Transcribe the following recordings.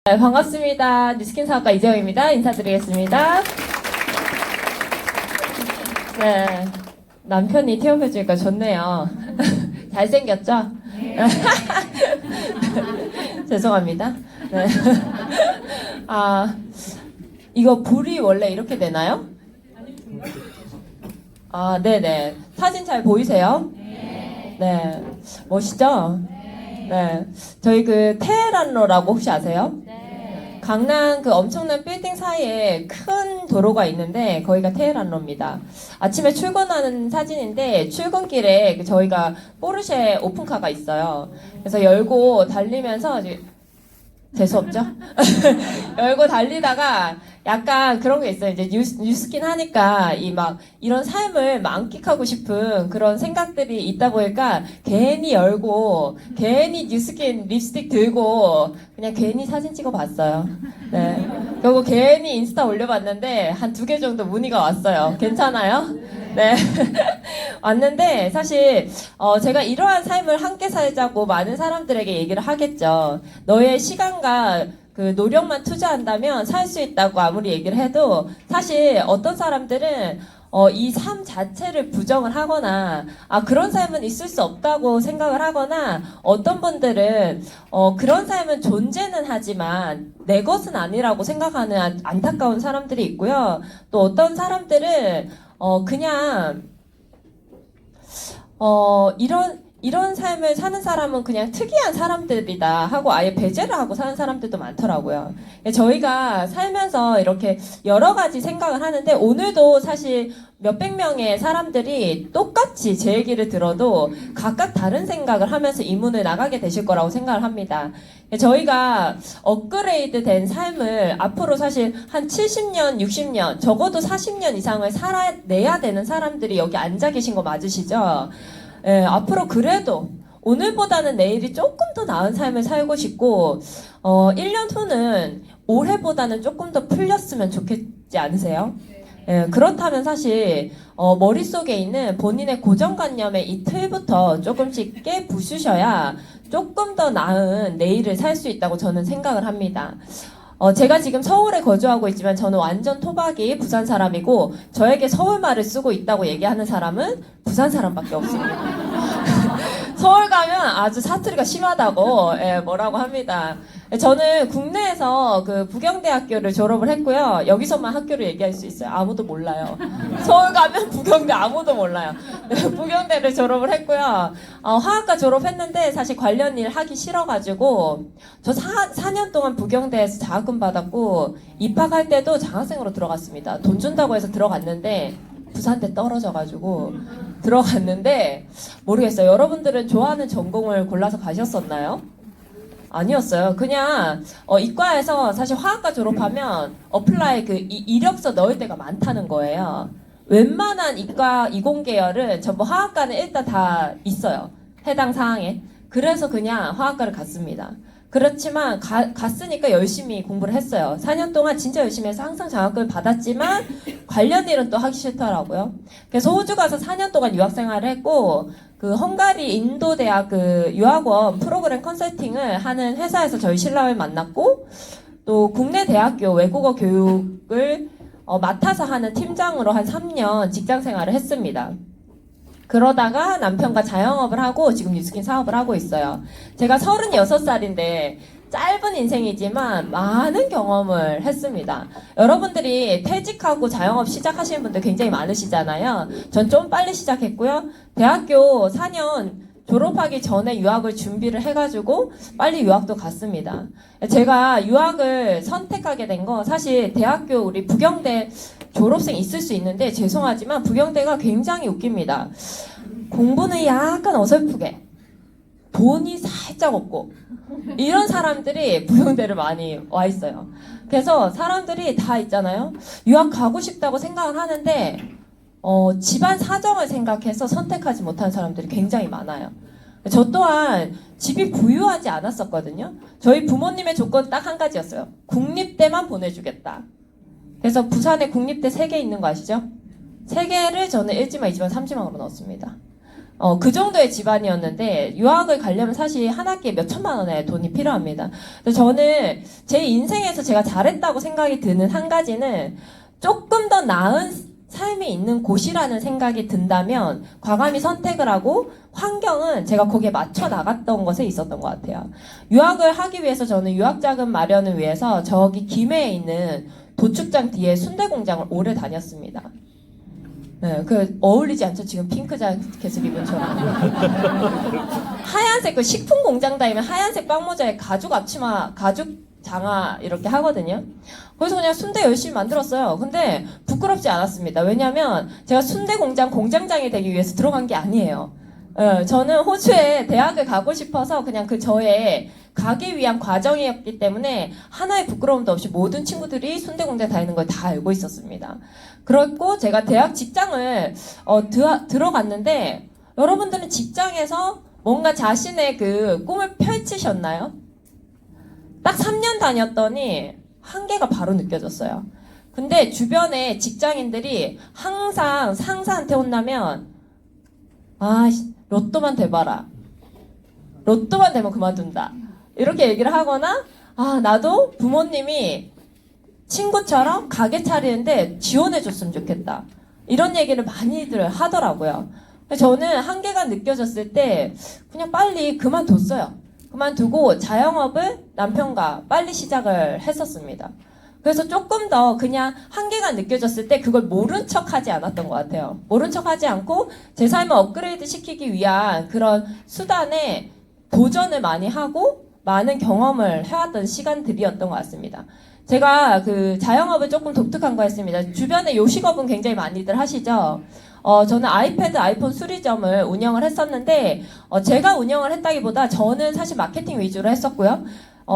네, 반갑습니다. 뉴스킨 사업가 이재영입니다. 인사드리겠습니다. 네, 남편이 태워주니까 좋네요. 잘생겼죠? 죄송합니다. 네. 이거 불이 원래 이렇게 되나요? 네네. 사진 잘 보이세요? 네. 멋있죠? 네. 저희 그 테헤란로라고 혹시 아세요? 강남 그 엄청난 빌딩 사이에 큰 도로가 있는데 거기가 테헤란로입니다. 아침에 출근하는 사진인데 출근길에 저희가 포르쉐 오픈카가 있어요. 그래서 열고 달리면서 재수없죠? 열고 달리다가 약간 그런 게 있어요. 이제 뉴스킨 하니까 이런 삶을 만끽하고 싶은 그런 생각들이 있다 보니까 괜히 열고 괜히 뉴스킨 립스틱 들고 그냥 괜히 사진 찍어 봤어요. 네. 그리고 괜히 인스타 올려봤는데 한 2개 정도 문의가 왔어요. 괜찮아요? 네. 왔는데 사실 제가 이러한 삶을 함께 살자고 많은 사람들에게 얘기를 하겠죠. 너의 시간과 그 노력만 투자한다면 살 수 있다고 아무리 얘기를 해도 사실 어떤 사람들은 이 삶 자체를 부정을 하거나 그런 삶은 있을 수 없다고 생각을 하거나 어떤 분들은 그런 삶은 존재는 하지만 내 것은 아니라고 생각하는 안타까운 사람들이 있고요. 또 어떤 사람들은 그냥 이런 삶을 사는 사람은 그냥 특이한 사람들이다 하고 아예 배제를 하고 사는 사람들도 많더라고요. 저희가 살면서 이렇게 여러 가지 생각을 하는데 오늘도 사실 몇백 명의 사람들이 똑같이 제 얘기를 들어도 각각 다른 생각을 하면서 이 문을 나가게 되실 거라고 생각을 합니다. 저희가 업그레이드 된 삶을 앞으로 사실 한 70년, 60년, 적어도 40년 이상을 살아내야 되는 사람들이 여기 앉아 계신 거 맞으시죠? 예, 앞으로 그래도 오늘보다는 내일이 조금 더 나은 삶을 살고 싶고 1년 후는 올해보다는 조금 더 풀렸으면 좋겠지 않으세요? 예, 그렇다면 사실 머릿속에 있는 본인의 고정관념의 이 틀부터 조금씩 깨부수셔야 조금 더 나은 내일을 살 수 있다고 저는 생각을 합니다. 제가 지금 서울에 거주하고 있지만 저는 완전 토박이 부산 사람이고 저에게 서울말을 쓰고 있다고 얘기하는 사람은 부산 사람밖에 없습니다. 서울 가면 아주 사투리가 심하다고 뭐라고 합니다. 저는 국내에서 그 부경대학교를 졸업을 했고요. 여기서만 학교를 얘기할 수 있어요. 아무도 몰라요. 서울 가면 부경대 아무도 몰라요. 부경대를 졸업을 했고요. 화학과 졸업했는데 사실 관련 일 하기 싫어가지고 저 4년 동안 부경대에서 장학금 받았고 입학할 때도 장학생으로 들어갔습니다. 돈 준다고 해서 들어갔는데 부산대 떨어져가지고 들어갔는데 모르겠어요. 여러분들은 좋아하는 전공을 골라서 가셨었나요? 아니었어요. 그냥 이과에서 사실 화학과 졸업하면 어플라이 그 이력서 넣을 때가 많다는 거예요. 웬만한 이과 이공계열은 전부 화학과는 일단 다 있어요. 해당 사항에. 그래서 그냥 화학과를 갔습니다. 그렇지만 갔으니까 열심히 공부를 했어요. 4년 동안 진짜 열심히 해서 항상 장학금을 받았지만 관련 일은 또 하기 싫더라고요. 그래서 호주 가서 4년 동안 유학생활을 했고 그 헝가리 인도 대학 그 유학원 프로그램 컨설팅을 하는 회사에서 저희 신랑을 만났고 또 국내 대학교 외국어 교육을 맡아서 하는 팀장으로 한 3년 직장 생활을 했습니다. 그러다가 남편과 자영업을 하고 지금 뉴스킨 사업을 하고 있어요. 제가 36살인데 짧은 인생이지만 많은 경험을 했습니다. 여러분들이 퇴직하고 자영업 시작하시는 분들 굉장히 많으시잖아요. 전 좀 빨리 시작했고요. 대학교 4년 졸업하기 전에 유학을 준비를 해가지고 빨리 유학도 갔습니다. 제가 유학을 선택하게 된 거 사실 대학교 우리 부경대 졸업생 있을 수 있는데 죄송하지만 부경대가 굉장히 웃깁니다. 공부는 약간 어설프게 돈이 살짝 없고 이런 사람들이 부경대를 많이 와 있어요. 그래서 사람들이 다 있잖아요. 유학 가고 싶다고 생각을 하는데 집안 사정을 생각해서 선택하지 못한 사람들이 굉장히 많아요. 저 또한 집이 부유하지 않았었거든요. 저희 부모님의 조건 딱 한 가지였어요. 국립대만 보내주겠다. 그래서 부산에 국립대 3개 있는 거 아시죠? 3개를 저는 1지망, 2지망, 3지망으로 넣었습니다. 그 정도의 집안이었는데 유학을 가려면 사실 한 학기에 몇 천만 원의 돈이 필요합니다. 그래서 저는 제 인생에서 제가 잘했다고 생각이 드는 한 가지는 조금 더 나은 삶이 있는 곳이라는 생각이 든다면 과감히 선택을 하고 환경은 제가 거기에 맞춰 나갔던 것에 있었던 것 같아요. 유학을 하기 위해서 저는 유학자금 마련을 위해서 저기 김해에 있는 도축장 뒤에 순대 공장을 오래 다녔습니다. 네, 어울리지 않죠? 지금 핑크 자켓을 입은 저랑. 하얀색, 식품 공장 다니면 하얀색 빵모자에 가죽 앞치마, 가죽 장화 이렇게 하거든요. 그래서 그냥 순대 열심히 만들었어요. 근데 부끄럽지 않았습니다. 왜냐면 제가 순대 공장 공장장이 되기 위해서 들어간 게 아니에요. 저는 호주에 대학을 가고 싶어서 그냥 저의 가기 위한 과정이었기 때문에 하나의 부끄러움도 없이 모든 친구들이 순대 공장 다니는 걸 다 알고 있었습니다. 그렇고 제가 대학 직장을 들어갔는데 여러분들은 직장에서 뭔가 자신의 그 꿈을 펼치셨나요? 딱 3년 다녔더니 한계가 바로 느껴졌어요. 근데 주변에 직장인들이 항상 상사한테 혼나면 로또만 대봐라. 로또만 되면 그만둔다. 이렇게 얘기를 하거나 나도 부모님이 친구처럼 가게 차리는데 지원해줬으면 좋겠다. 이런 얘기를 많이들 하더라고요. 저는 한계가 느껴졌을 때 그냥 빨리 그만뒀어요. 그만두고 자영업을 남편과 빨리 시작을 했었습니다. 그래서 조금 더 그냥 한계가 느껴졌을 때 그걸 모른 척 하지 않았던 것 같아요. 모른 척 하지 않고 제 삶을 업그레이드 시키기 위한 그런 수단에 도전을 많이 하고 많은 경험을 해왔던 시간들이었던 것 같습니다. 제가 자영업을 조금 독특한 거 했습니다. 주변에 요식업은 굉장히 많이들 하시죠? 저는 아이패드, 아이폰 수리점을 운영을 했었는데, 제가 운영을 했다기보다 저는 사실 마케팅 위주로 했었고요.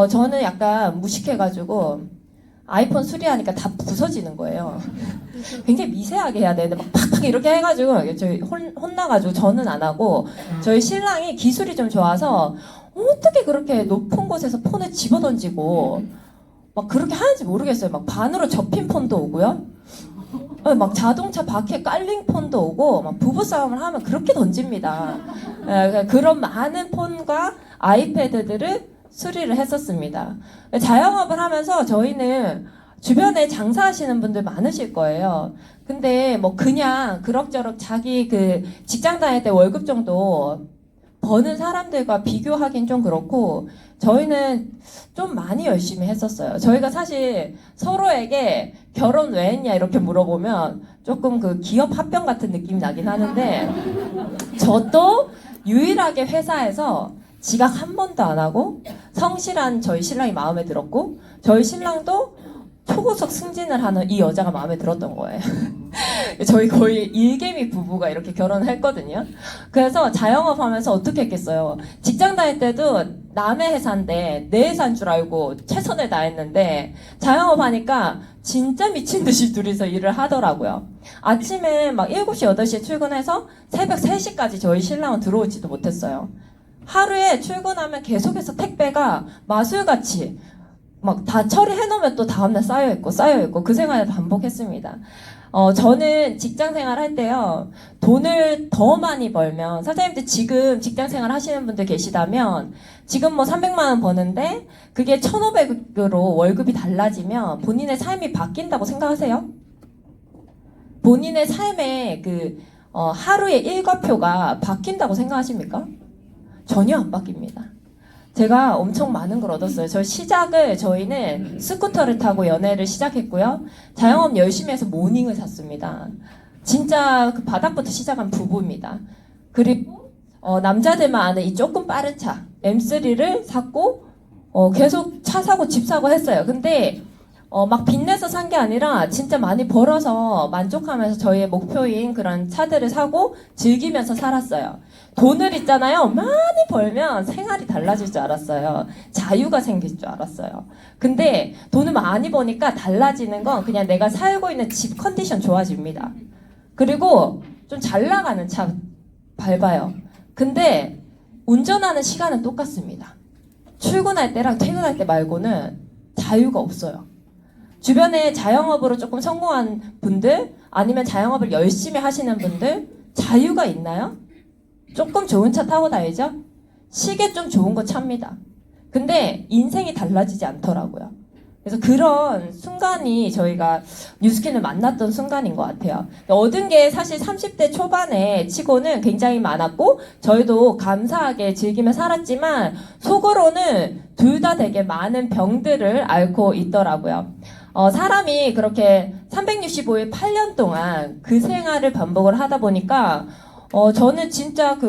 저는 약간 무식해가지고, 아이폰 수리하니까 다 부서지는 거예요. 굉장히 미세하게 해야 되는데, 막 팍팍 이렇게 해가지고, 저희 혼나가지고 저는 안 하고, 저희 신랑이 기술이 좀 좋아서, 어떻게 그렇게 높은 곳에서 폰을 집어던지고, 막 그렇게 하는지 모르겠어요. 막 반으로 접힌 폰도 오고요. 막 자동차 바퀴에 깔린 폰도 오고 막 부부싸움을 하면 그렇게 던집니다. 그런 많은 폰과 아이패드들을 수리를 했었습니다. 자영업을 하면서 저희는 주변에 장사하시는 분들 많으실 거예요. 근데 뭐 그냥 그럭저럭 자기 직장 다닐 때 월급 정도 버는 사람들과 비교하긴 좀 그렇고 저희는 좀 많이 열심히 했었어요. 저희가 사실 서로에게 결혼 왜 했냐 이렇게 물어보면 조금 기업 합병 같은 느낌이 나긴 하는데 저도 유일하게 회사에서 지각 한 번도 안 하고 성실한 저희 신랑이 마음에 들었고 저희 신랑도 초고속 승진을 하는 이 여자가 마음에 들었던 거예요. 저희 거의 일개미 부부가 이렇게 결혼을 했거든요. 그래서 자영업 하면서 어떻게 했겠어요? 직장 다닐 때도 남의 회사인데 내 회사인 줄 알고 최선을 다했는데 자영업 하니까 진짜 미친 듯이 둘이서 일을 하더라고요. 아침에 막 7시, 8시에 출근해서 새벽 3시까지 저희 신랑은 들어오지도 못했어요. 하루에 출근하면 계속해서 택배가 마술같이 막 다 처리해놓으면 또 다음날 쌓여있고 그 생활을 반복했습니다. 저는 직장 생활 할 때요, 돈을 더 많이 벌면, 사장님들 지금 직장 생활 하시는 분들 계시다면, 지금 뭐 300만 원 버는데, 그게 1,500으로 월급이 달라지면 본인의 삶이 바뀐다고 생각하세요? 본인의 삶의 하루의 일과표가 바뀐다고 생각하십니까? 전혀 안 바뀝니다. 제가 엄청 많은 걸 얻었어요. 저희는 스쿠터를 타고 연애를 시작했고요. 자영업 열심히 해서 모닝을 샀습니다. 진짜 바닥부터 시작한 부부입니다. 그리고 남자들만 아는 이 조금 빠른 차 M3를 샀고 계속 차 사고 집 사고 했어요. 근데 막 빚내서 산 게 아니라 진짜 많이 벌어서 만족하면서 저희의 목표인 그런 차들을 사고 즐기면서 살았어요. 돈을 있잖아요. 많이 벌면 생활이 달라질 줄 알았어요. 자유가 생길 줄 알았어요. 근데 돈을 많이 버니까 달라지는 건 그냥 내가 살고 있는 집 컨디션 좋아집니다. 그리고 좀 잘 나가는 차 밟아요. 근데 운전하는 시간은 똑같습니다. 출근할 때랑 퇴근할 때 말고는 자유가 없어요. 주변에 자영업으로 조금 성공한 분들 아니면 자영업을 열심히 하시는 분들 자유가 있나요? 조금 좋은 차 타고 다니죠? 시계 좀 좋은 거 찹니다. 근데 인생이 달라지지 않더라고요. 그래서 그런 순간이 저희가 뉴스킨을 만났던 순간인 것 같아요. 얻은 게 사실 30대 초반에 치고는 굉장히 많았고 저희도 감사하게 즐기며 살았지만 속으로는 둘 다 되게 많은 병들을 앓고 있더라고요. 사람이 그렇게 365일 8년 동안 그 생활을 반복을 하다 보니까 저는 진짜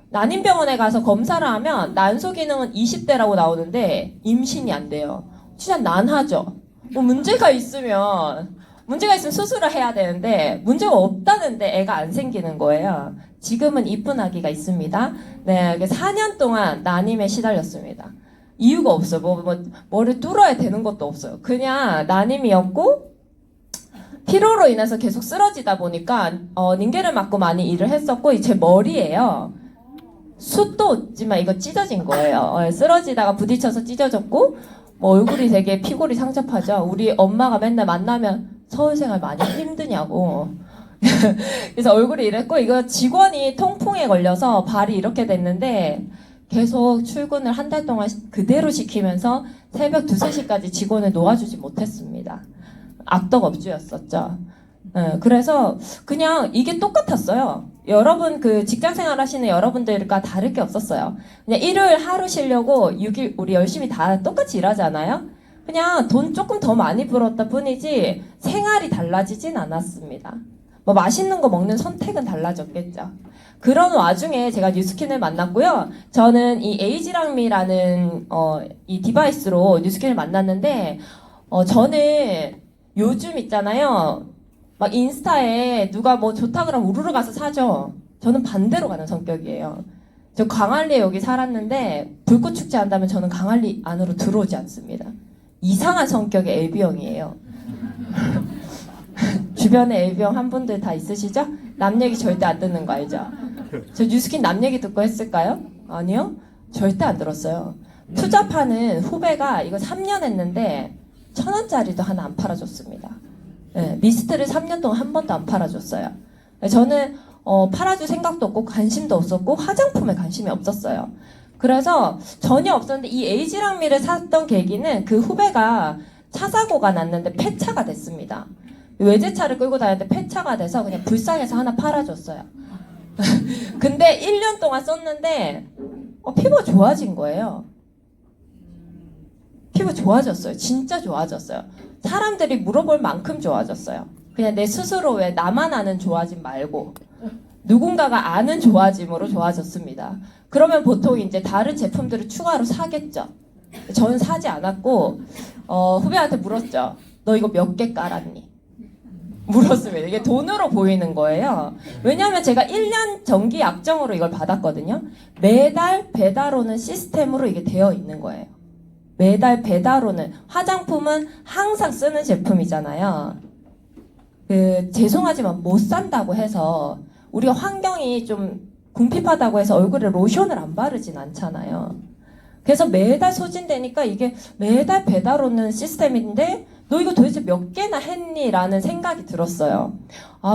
난임병원에 가서 검사를 하면 난소 기능은 20대라고 나오는데 임신이 안 돼요. 진짜 난하죠. 문제가 있으면 수술을 해야 되는데 문제가 없다는데 애가 안 생기는 거예요. 지금은 이쁜 아기가 있습니다. 네, 4년 동안 난임에 시달렸습니다. 이유가 없어요. 뭐를 뚫어야 되는 것도 없어요. 그냥 난임이었고 피로로 인해서 계속 쓰러지다 보니까 닝게를 맞고 많이 일을 했었고 제 머리에요. 숱도 없지만 이거 찢어진 거예요. 쓰러지다가 부딪혀서 찢어졌고 얼굴이 되게 피골이 상접하죠. 우리 엄마가 맨날 만나면 서울생활 많이 힘드냐고. 그래서 얼굴이 이랬고 이거 직원이 통풍에 걸려서 발이 이렇게 됐는데 계속 출근을 한 달 동안 그대로 시키면서 새벽 2, 3시까지 직원을 놓아주지 못했습니다. 악덕업주였었죠. 그래서 그냥 이게 똑같았어요. 여러분 직장 생활 하시는 여러분들과 다를 게 없었어요. 그냥 일요일 하루 쉬려고 6일 우리 열심히 다 똑같이 일하잖아요. 그냥 돈 조금 더 많이 벌었다 뿐이지 생활이 달라지진 않았습니다. 맛있는 거 먹는 선택은 달라졌겠죠. 그런 와중에 제가 뉴스킨을 만났고요. 저는 이 에이지랑미라는 이 디바이스로 뉴스킨을 만났는데 저는 요즘 있잖아요. 막 인스타에 누가 좋다 그러면 우르르 가서 사죠. 저는 반대로 가는 성격이에요. 저 광안리에 여기 살았는데 불꽃 축제 한다면 저는 광안리 안으로 들어오지 않습니다. 이상한 성격의 LB형이에요. 주변에 LB형 한 분들 다 있으시죠? 남 얘기 절대 안 듣는 거 알죠? 저 뉴스킨 남 얘기 듣고 했을까요? 아니요? 절대 안 들었어요. 투잡하는 후배가 이거 3년 했는데 1,000원짜리도 하나 안 팔아줬습니다. 네, 미스트를 3년 동안 한 번도 안 팔아줬어요. 저는 팔아줄 생각도 없고 관심도 없었고 화장품에 관심이 없었어요. 그래서 전혀 없었는데 이 에이지랑미를 샀던 계기는 그 후배가 차 사고가 났는데 폐차가 됐습니다. 외제차를 끌고 다녔는데 폐차가 돼서 그냥 불쌍해서 하나 팔아줬어요. 근데 1년 동안 썼는데 피부가 좋아진 거예요. 피부 좋아졌어요. 진짜 좋아졌어요. 사람들이 물어볼 만큼 좋아졌어요. 그냥 내 스스로 왜 나만 아는 좋아짐 말고 누군가가 아는 좋아짐으로 좋아졌습니다. 그러면 보통 이제 다른 제품들을 추가로 사겠죠. 저는 사지 않았고 후배한테 물었죠. 너 이거 몇 개 깔았니? 물었습니다. 이게 돈으로 보이는 거예요. 왜냐하면 제가 1년 정기 약정으로 이걸 받았거든요. 매달 배달 오는 시스템으로 이게 되어 있는 거예요. 매달 배달 오는 화장품은 항상 쓰는 제품이잖아요. 죄송하지만 못 산다고 해서 우리가 환경이 좀 궁핍하다고 해서 얼굴에 로션을 안 바르진 않잖아요. 그래서 매달 소진되니까 이게 매달 배달 오는 시스템인데 너 이거 도대체 몇 개나 했니? 라는 생각이 들었어요.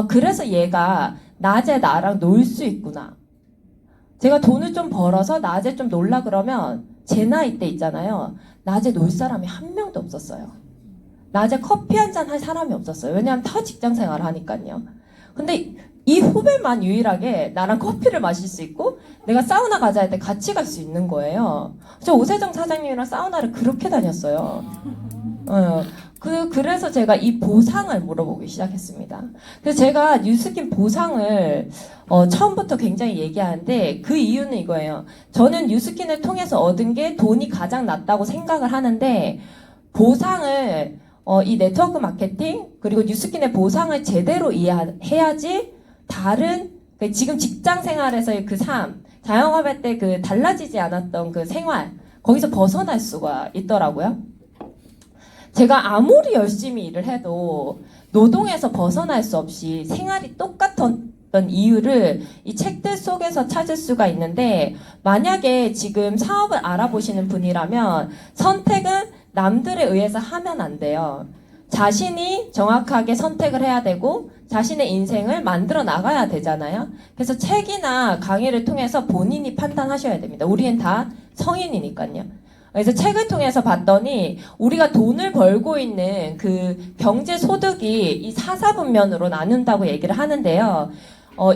그래서 얘가 낮에 나랑 놀 수 있구나. 제가 돈을 좀 벌어서 낮에 좀 놀라 그러면 제 나이 때 있잖아요. 낮에 놀 사람이 한 명도 없었어요. 낮에 커피 한잔 할 사람이 없었어요. 왜냐하면 다 직장 생활을 하니까요. 근데 이 후배만 유일하게 나랑 커피를 마실 수 있고 내가 사우나 가자 할 때 같이 갈 수 있는 거예요. 저 오세정 사장님이랑 사우나를 그렇게 다녔어요. 그래서 제가 이 보상을 물어보기 시작했습니다. 그래서 제가 뉴스킨 보상을 처음부터 굉장히 얘기하는데 그 이유는 이거예요. 저는 뉴스킨을 통해서 얻은 게 돈이 가장 낮다고 생각을 하는데 보상을 이 네트워크 마케팅 그리고 뉴스킨의 보상을 제대로 이해해야지 다른 지금 직장 생활에서의 그 삶, 자영업할 때 그 달라지지 않았던 그 생활 거기서 벗어날 수가 있더라고요. 제가 아무리 열심히 일을 해도 노동에서 벗어날 수 없이 생활이 똑같았던 이유를 이 책들 속에서 찾을 수가 있는데 만약에 지금 사업을 알아보시는 분이라면 선택은 남들에 의해서 하면 안 돼요. 자신이 정확하게 선택을 해야 되고 자신의 인생을 만들어 나가야 되잖아요. 그래서 책이나 강의를 통해서 본인이 판단하셔야 됩니다. 우리는 다 성인이니까요. 그래서 책을 통해서 봤더니 우리가 돈을 벌고 있는 그 경제 소득이 이 사사분면으로 나눈다고 얘기를 하는데요.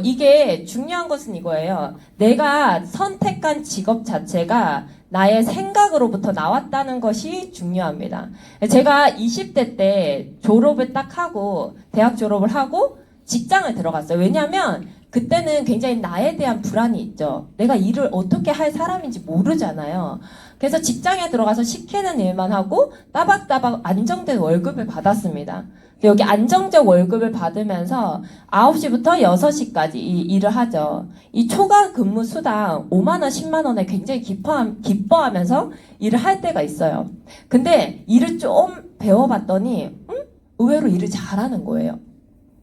이게 중요한 것은 이거예요. 내가 선택한 직업 자체가 나의 생각으로부터 나왔다는 것이 중요합니다. 제가 20대 때 졸업을 딱 하고, 대학 졸업을 하고 직장을 들어갔어요. 왜냐하면 그때는 굉장히 나에 대한 불안이 있죠. 내가 일을 어떻게 할 사람인지 모르잖아요. 그래서 직장에 들어가서 시키는 일만 하고 따박따박 안정된 월급을 받았습니다. 여기 안정적 월급을 받으면서 9시부터 6시까지 이 일을 하죠. 이 초과 근무 수당 5만 원, 10만 원에 굉장히 기뻐하면서 일을 할 때가 있어요. 근데 일을 좀 배워봤더니 의외로 일을 잘하는 거예요.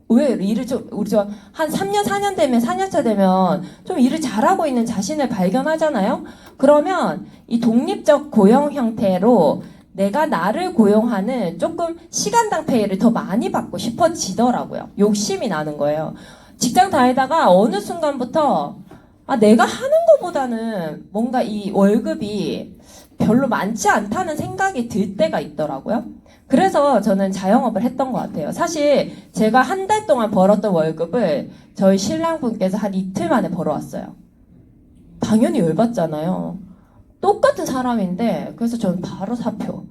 의외로 일을 우리 한 3년, 4년 되면, 4년차 되면 좀 일을 잘하고 있는 자신을 발견하잖아요. 그러면 이 독립적 고용 형태로 내가 나를 고용하는 조금 시간당 페이를 더 많이 받고 싶어지더라고요. 욕심이 나는 거예요. 직장 다니다가 어느 순간부터 내가 하는 것보다는 뭔가 이 월급이 별로 많지 않다는 생각이 들 때가 있더라고요. 그래서 저는 자영업을 했던 것 같아요. 사실 제가 한 달 동안 벌었던 월급을 저희 신랑분께서 한 이틀 만에 벌어왔어요. 당연히 열받잖아요. 똑같은 사람인데 그래서 저는 바로 사표.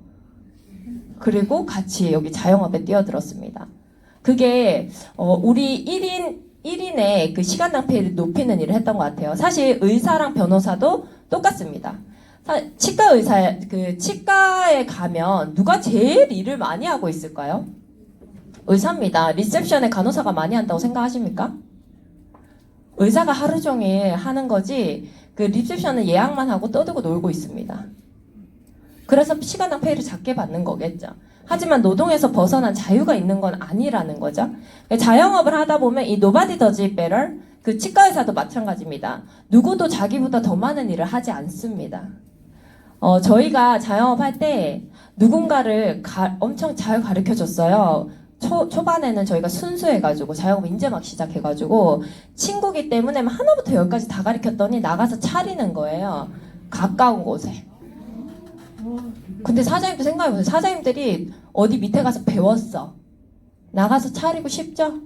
그리고 같이 여기 자영업에 뛰어들었습니다. 그게 우리 1인의 그 시간당 페이를 높이는 일을 했던 것 같아요. 사실 의사랑 변호사도 똑같습니다. 치과에 가면 누가 제일 일을 많이 하고 있을까요? 의사입니다. 리셉션에 간호사가 많이 한다고 생각하십니까? 의사가 하루 종일 하는 거지 그 리셉션은 예약만 하고 떠들고 놀고 있습니다. 그래서 시간당 페이를 작게 받는 거겠죠. 하지만 노동에서 벗어난 자유가 있는 건 아니라는 거죠. 자영업을 하다 보면 이 nobody does it better, 그 치과의사도 마찬가지입니다. 누구도 자기보다 더 많은 일을 하지 않습니다. 저희가 자영업 할 때 누군가를 엄청 잘 가르쳐 줬어요. 초반에는 저희가 순수해가지고 자영업 이제 막 시작해가지고 친구기 때문에 하나부터 열까지 다 가르쳤더니 나가서 차리는 거예요. 가까운 곳에. 근데 사장님도 생각해보세요. 사장님들이 어디 밑에 가서 배웠어. 나가서 차리고 싶죠?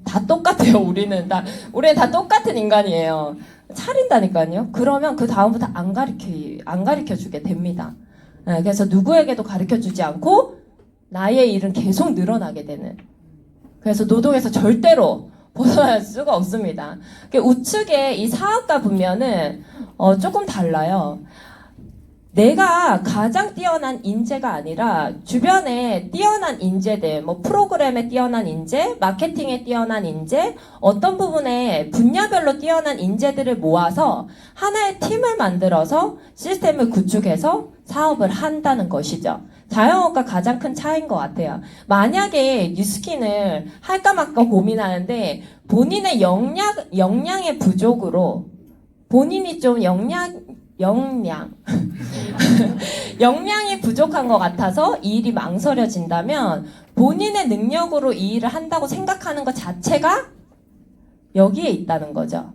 다 똑같아요. 우리는 다 똑같은 인간이에요. 차린다니까요. 그러면 그 다음부터 안 가르쳐 주게 됩니다. 그래서 누구에게도 가르쳐 주지 않고 나의 일은 계속 늘어나게 되는. 그래서 노동에서 절대로 벗어날 수가 없습니다. 우측의 이 사업가 분면은 조금 달라요. 내가 가장 뛰어난 인재가 아니라 주변에 뛰어난 인재들, 프로그램에 뛰어난 인재, 마케팅에 뛰어난 인재, 어떤 부분에 분야별로 뛰어난 인재들을 모아서 하나의 팀을 만들어서 시스템을 구축해서 사업을 한다는 것이죠. 자영업과 가장 큰 차이인 것 같아요. 만약에 뉴스킨을 할까 말까 고민하는데 본인의 역량의 부족으로 본인이 좀 역량이 부족한 것 같아서 이 일이 망설여진다면 본인의 능력으로 이 일을 한다고 생각하는 것 자체가 여기에 있다는 거죠.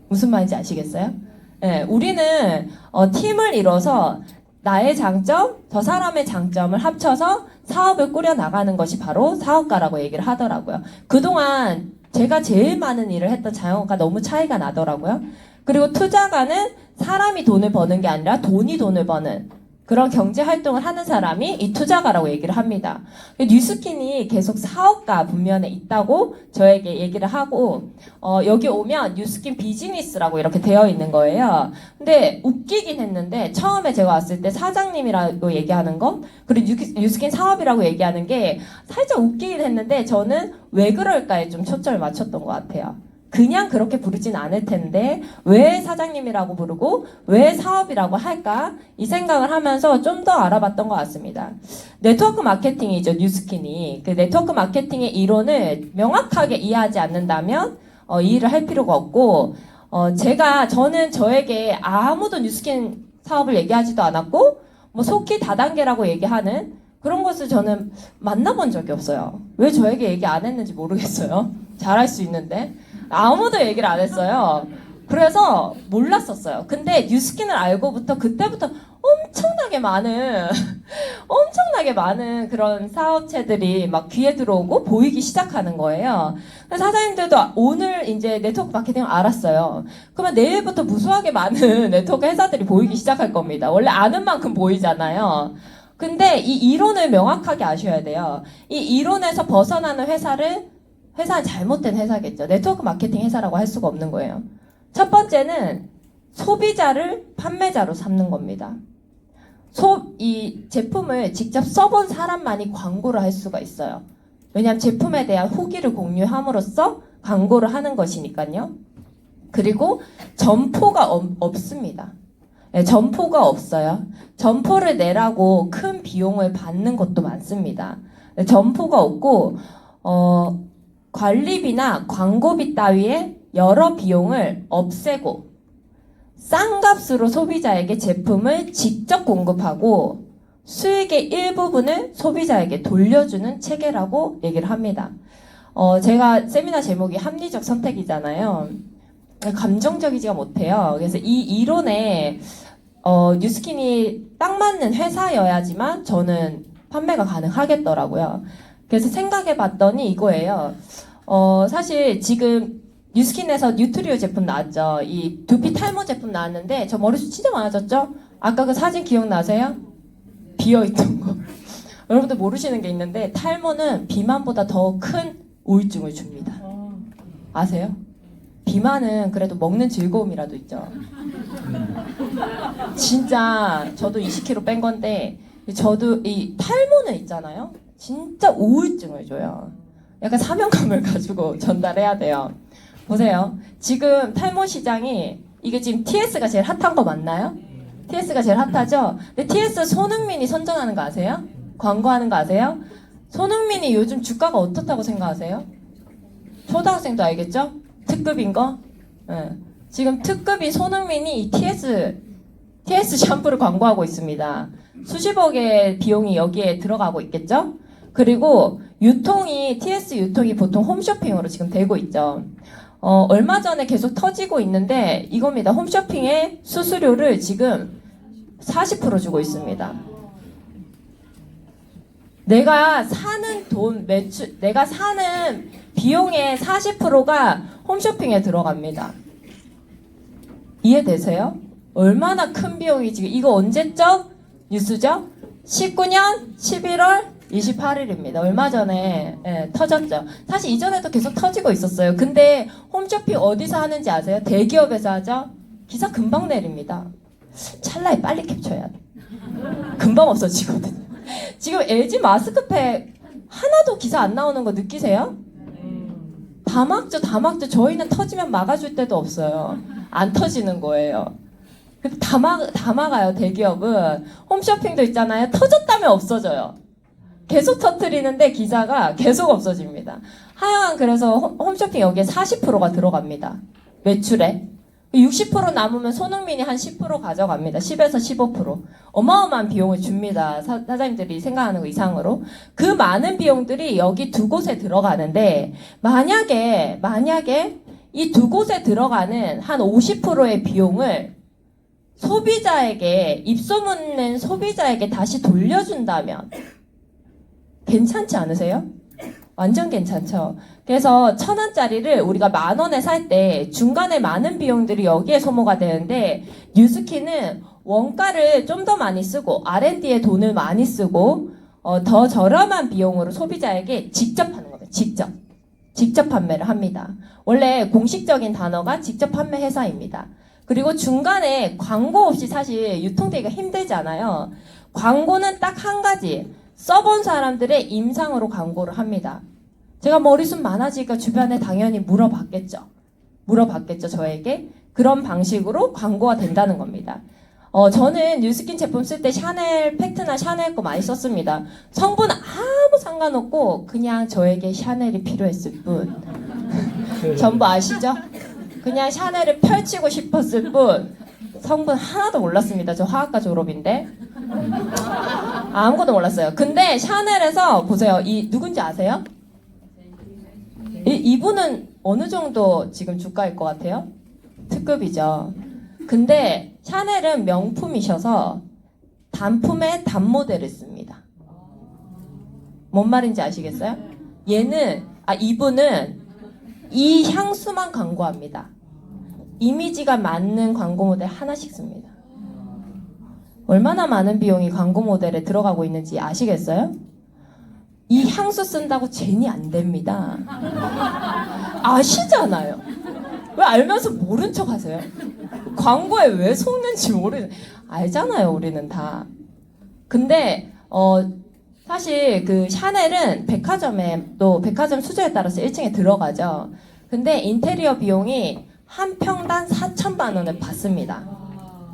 무슨 말인지 아시겠어요? 네, 우리는 팀을 이뤄서 나의 장점, 저 사람의 장점을 합쳐서 사업을 꾸려나가는 것이 바로 사업가라고 얘기를 하더라고요. 그동안 제가 제일 많은 일을 했던 자영업과 너무 차이가 나더라고요. 그리고 투자가는 사람이 돈을 버는 게 아니라 돈이 돈을 버는 그런 경제 활동을 하는 사람이 이 투자가라고 얘기를 합니다. 뉴스킨이 계속 사업가 분면에 있다고 저에게 얘기를 하고 여기 오면 뉴스킨 비즈니스라고 이렇게 되어 있는 거예요. 근데 웃기긴 했는데 처음에 제가 왔을 때 사장님이라고 얘기하는 거 그리고 뉴스킨 사업이라고 얘기하는 게 살짝 웃기긴 했는데 저는 왜 그럴까에 좀 초점을 맞췄던 것 같아요. 그냥 그렇게 부르진 않을 텐데 왜 사장님이라고 부르고 왜 사업이라고 할까? 이 생각을 하면서 좀 더 알아봤던 것 같습니다. 네트워크 마케팅이죠. 뉴스킨이. 그 네트워크 마케팅의 이론을 명확하게 이해하지 않는다면 이 일을 할 필요가 없고 저는 저에게 아무도 뉴스킨 사업을 얘기하지도 않았고 속히 다단계라고 얘기하는 그런 것을 저는 만나본 적이 없어요. 왜 저에게 얘기 안 했는지 모르겠어요. 잘할 수 있는데 아무도 얘기를 안 했어요. 그래서 몰랐었어요. 근데 뉴스킨을 알고부터 그때부터 엄청나게 많은 그런 사업체들이 막 귀에 들어오고 보이기 시작하는 거예요. 그래서 사장님들도 오늘 이제 네트워크 마케팅을 알았어요. 그러면 내일부터 무수하게 많은 네트워크 회사들이 보이기 시작할 겁니다. 원래 아는 만큼 보이잖아요. 근데 이 이론을 명확하게 아셔야 돼요. 이 이론에서 벗어나는 회사는 잘못된 회사겠죠. 네트워크 마케팅 회사라고 할 수가 없는 거예요. 첫 번째는 소비자를 판매자로 삼는 겁니다. 이 제품을 직접 써본 사람만이 광고를 할 수가 있어요. 왜냐하면 제품에 대한 후기를 공유함으로써 광고를 하는 것이니까요. 그리고 점포가 없습니다. 네, 점포가 없어요. 점포를 내라고 큰 비용을 받는 것도 많습니다. 네, 점포가 없고 관리비나 광고비 따위의 여러 비용을 없애고 싼 값으로 소비자에게 제품을 직접 공급하고 수익의 일부분을 소비자에게 돌려주는 체계라고 얘기를 합니다. 제가 세미나 제목이 합리적 선택이잖아요. 감정적이지가 못해요. 그래서 이 이론에 뉴스킨이 딱 맞는 회사여야지만 저는 판매가 가능하겠더라고요. 그래서 생각해 봤더니 이거예요. 사실 지금 뉴스킨에서 뉴트리오 제품 나왔죠. 이 두피 탈모 제품 나왔는데 저 머리숱 진짜 많아졌죠? 아까 그 사진 기억나세요? 비어있던 거. 여러분들 모르시는 게 있는데 탈모는 비만보다 더 큰 우울증을 줍니다. 아세요? 비만은 그래도 먹는 즐거움이라도 있죠. 진짜 저도 20kg 뺀 건데 저도 이 탈모는 있잖아요. 진짜 우울증을 줘요. 약간 사명감을 가지고 전달해야 돼요. 보세요. 지금 탈모 시장이 이게 지금 TS가 제일 핫한 거 맞나요? TS가 제일 핫하죠? 근데 TS 손흥민이 선전하는 거 아세요? 광고하는 거 아세요? 손흥민이 요즘 주가가 어떻다고 생각하세요? 초등학생도 알겠죠? 특급인 거? 네. 지금 특급인 손흥민이 이 TS 샴푸를 광고하고 있습니다. 수십억의 비용이 여기에 들어가고 있겠죠? 그리고 TS 유통이 보통 홈쇼핑으로 지금 되고 있죠. 얼마 전에 계속 터지고 있는데 이겁니다. 홈쇼핑의 수수료를 지금 40% 주고 있습니다. 내가 사는 내가 사는 비용의 40%가 홈쇼핑에 들어갑니다. 이해되세요? 얼마나 큰 비용이 지금 이거 언제적 뉴스죠? 19년 11월 28일입니다. 얼마 전에 터졌죠. 사실 이전에도 계속 터지고 있었어요. 근데 홈쇼핑 어디서 하는지 아세요? 대기업에서 하죠? 기사 금방 내립니다. 찰나에 빨리 캡처해야 돼. 금방 없어지거든요. 지금 LG 마스크팩 하나도 기사 안 나오는 거 느끼세요? 다 막죠. 저희는 터지면 막아줄 데도 없어요. 안 터지는 거예요. 다 막아요. 대기업은. 홈쇼핑도 있잖아요. 터졌다면 없어져요. 계속 터뜨리는데 기사가 계속 없어집니다. 하여간 그래서 홈쇼핑 여기에 40%가 들어갑니다. 매출에. 60% 남으면 손흥민이 한 10% 가져갑니다. 10에서 15%. 어마어마한 비용을 줍니다. 사장님들이 생각하는 것 이상으로. 그 많은 비용들이 여기 두 곳에 들어가는데 만약에 이 두 곳에 들어가는 한 50%의 비용을 소비자에게 입소문 낸 소비자에게 다시 돌려준다면 괜찮지 않으세요? 완전 괜찮죠. 그래서 1,000원짜리를 우리가 10,000원에 살 때 중간에 많은 비용들이 여기에 소모가 되는데 뉴스킨은 원가를 좀 더 많이 쓰고 R&D에 돈을 많이 쓰고 더 저렴한 비용으로 소비자에게 직접 하는 겁니다. 직접 판매를 합니다. 원래 공식적인 단어가 직접 판매 회사입니다. 그리고 중간에 광고 없이 사실 유통되기가 힘들잖아요. 광고는 딱 한 가지. 써본 사람들의 임상으로 광고를 합니다. 제가 머리숱 많아지니까 주변에 당연히 물어봤겠죠, 저에게. 그런 방식으로 광고가 된다는 겁니다. 저는 뉴스킨 제품 쓸 때 샤넬 팩트나 샤넬 거 많이 썼습니다. 성분 아무 상관없고 그냥 저에게 샤넬이 필요했을 뿐. 전부 아시죠? 그냥 샤넬을 펼치고 싶었을 뿐 성분 하나도 몰랐습니다. 저 화학과 졸업인데. 아무것도 몰랐어요. 근데 샤넬에서 보세요. 이 누군지 아세요? 이분은 어느 정도 지금 주가일 것 같아요? 특급이죠. 근데 샤넬은 명품이셔서 단품에 단모델을 씁니다. 뭔 말인지 아시겠어요? 이분은 이 향수만 광고합니다. 이미지가 맞는 광고 모델 하나씩 씁니다. 얼마나 많은 비용이 광고 모델에 들어가고 있는지 아시겠어요? 이 향수 쓴다고 제니 안 됩니다. 아시잖아요. 왜 알면서 모른 척 하세요? 광고에 왜 속는지 알잖아요, 우리는 다. 근데 사실 그 샤넬은 백화점에 또 백화점 수조에 따라서 1층에 들어가죠. 근데 인테리어 비용이 한 평당 4천만 원을 받습니다.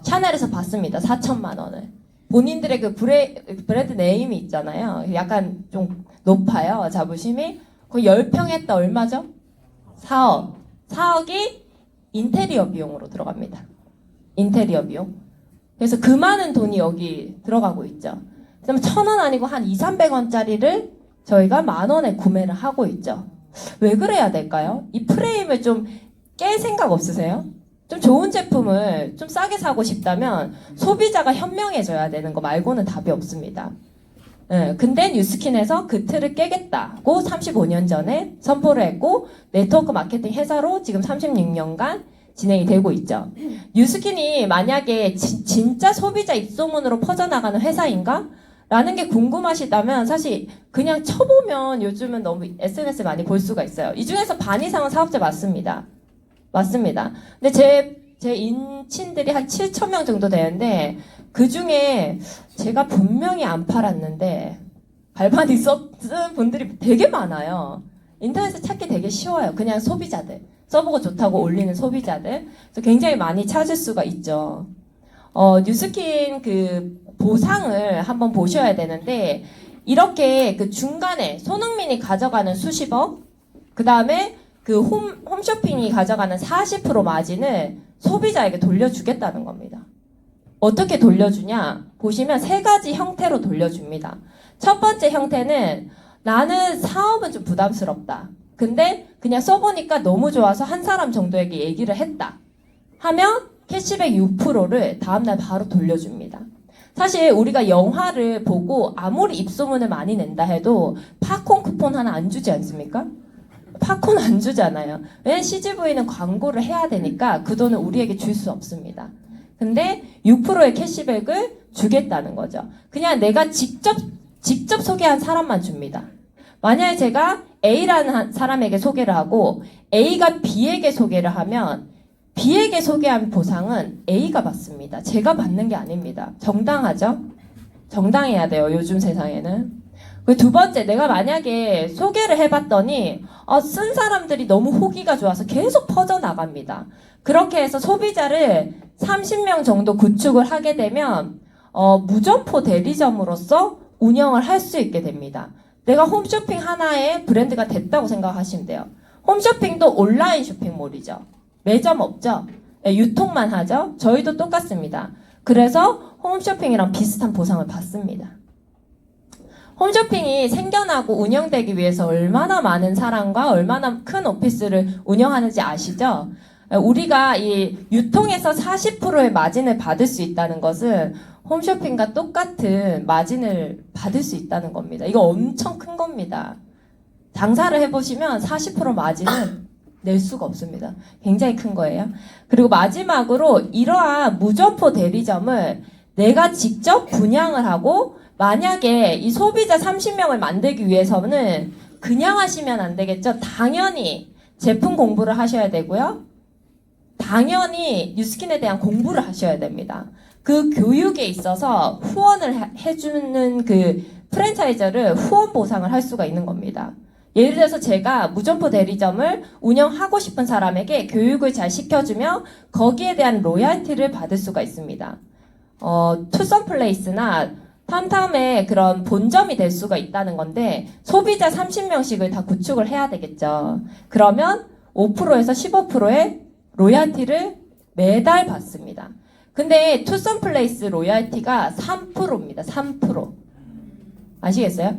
샤넬에서 받습니다. 4천만 원을. 본인들의 그 브랜드 네임이 있잖아요. 약간 좀 높아요. 자부심이. 거의 10평 했다 얼마죠? 4억. 4억이 인테리어 비용으로 들어갑니다. 인테리어 비용. 그래서 그 많은 돈이 여기 들어가고 있죠. 그러면 1,000원 아니고 한 200~300원짜리를 저희가 10,000원에 구매를 하고 있죠. 왜 그래야 될까요? 이 프레임을 좀 깰 생각 없으세요? 좀 좋은 제품을 좀 싸게 사고 싶다면 소비자가 현명해져야 되는 거 말고는 답이 없습니다. 근데 뉴스킨에서 그 틀을 깨겠다고 35년 전에 선포를 했고 네트워크 마케팅 회사로 지금 36년간 진행이 되고 있죠. 뉴스킨이 만약에 진짜 소비자 입소문으로 퍼져나가는 회사인가? 라는 게 궁금하시다면 사실 그냥 쳐보면 요즘은 너무 SNS 많이 볼 수가 있어요. 이 중에서 반 이상은 사업자 맞습니다. 맞습니다. 근데 제 인친들이 한 7,000명 정도 되는데 그 중에 제가 분명히 안 팔았는데 발판이 쓴 분들이 되게 많아요. 인터넷에 찾기 되게 쉬워요. 그냥 소비자들. 써보고 좋다고 올리는 소비자들. 그래서 굉장히 많이 찾을 수가 있죠. 뉴스킨 그 보상을 한번 보셔야 되는데 이렇게 그 중간에 손흥민이 가져가는 수십억, 그 다음에 그 홈쇼핑이 가져가는 40% 마진을 소비자에게 돌려주겠다는 겁니다. 어떻게 돌려주냐? 보시면 3가지 형태로 돌려줍니다. 첫 번째 형태는 나는 사업은 좀 부담스럽다. 근데 그냥 써보니까 너무 좋아서 한 사람 정도에게 얘기를 했다. 하면 캐시백 6%를 다음날 바로 돌려줍니다. 사실 우리가 영화를 보고 아무리 입소문을 많이 낸다 해도 팝콘 쿠폰 하나 안 주지 않습니까? 팝콘 안 주잖아요. 왜? CGV는 광고를 해야 되니까 그 돈을 우리에게 줄 수 없습니다. 근데 6%의 캐시백을 주겠다는 거죠. 그냥 내가 직접 소개한 사람만 줍니다. 만약에 제가 A라는 사람에게 소개를 하고 A가 B에게 소개를 하면 B에게 소개한 보상은 A가 받습니다. 제가 받는 게 아닙니다. 정당하죠? 정당해야 돼요. 요즘 세상에는. 두 번째, 내가 만약에 소개를 해봤더니 쓴 사람들이 너무 후기가 좋아서 계속 퍼져나갑니다. 그렇게 해서 소비자를 30명 정도 구축을 하게 되면 무점포 대리점으로서 운영을 할 수 있게 됩니다. 내가 홈쇼핑 하나의 브랜드가 됐다고 생각하시면 돼요. 홈쇼핑도 온라인 쇼핑몰이죠. 매점 없죠? 네, 유통만 하죠? 저희도 똑같습니다. 그래서 홈쇼핑이랑 비슷한 보상을 받습니다. 홈쇼핑이 생겨나고 운영되기 위해서 얼마나 많은 사람과 얼마나 큰 오피스를 운영하는지 아시죠? 우리가 이 유통에서 40%의 마진을 받을 수 있다는 것은 홈쇼핑과 똑같은 마진을 받을 수 있다는 겁니다. 이거 엄청 큰 겁니다. 장사를 해보시면 40% 마진은 낼 수가 없습니다. 굉장히 큰 거예요. 그리고 마지막으로 이러한 무점포 대리점을 내가 직접 분양을 하고 만약에 이 소비자 30명을 만들기 위해서는 그냥 하시면 안 되겠죠. 당연히 제품 공부를 하셔야 되고요. 당연히 뉴스킨에 대한 공부를 하셔야 됩니다. 그 교육에 있어서 후원을 해주는 그 프랜차이저를 후원 보상을 할 수가 있는 겁니다. 예를 들어서 제가 무점포 대리점을 운영하고 싶은 사람에게 교육을 잘 시켜주며 거기에 대한 로얄티를 받을 수가 있습니다. 투썸플레이스나 탐탐의 그런 본점이 될 수가 있다는 건데 소비자 30명씩을 다 구축을 해야 되겠죠. 그러면 5%에서 15%의 로얄티를 매달 받습니다. 근데 투썸플레이스 로얄티가 3%입니다. 3%. 아시겠어요?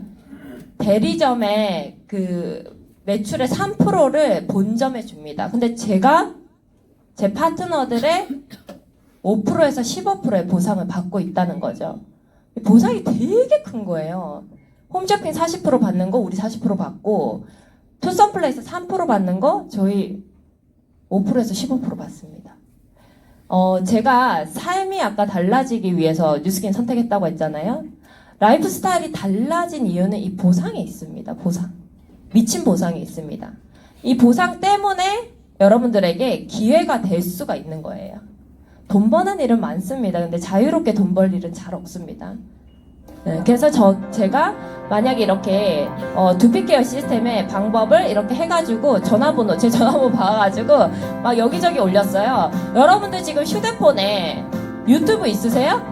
대리점에 그 매출의 3%를 본점에 줍니다. 근데 제가 제 파트너들의 5%에서 15%의 보상을 받고 있다는 거죠. 보상이 되게 큰 거예요. 홈쇼핑 40% 받는 거 우리 40% 받고, 투썸플레이스 3% 받는 거 저희 5%에서 15% 받습니다. 제가 삶이 아까 달라지기 위해서 뉴스킨 선택했다고 했잖아요. 라이프 스타일이 달라진 이유는 이 보상이 있습니다. 보상. 미친 보상이 있습니다. 이 보상 때문에 여러분들에게 기회가 될 수가 있는 거예요. 돈 버는 일은 많습니다. 근데 자유롭게 돈 벌 일은 잘 없습니다. 네, 그래서 제가 만약에 이렇게 두피케어 시스템의 방법을 이렇게 해가지고 전화번호, 제 전화번호 봐가지고 막 여기저기 올렸어요. 여러분들 지금 휴대폰에 유튜브 있으세요?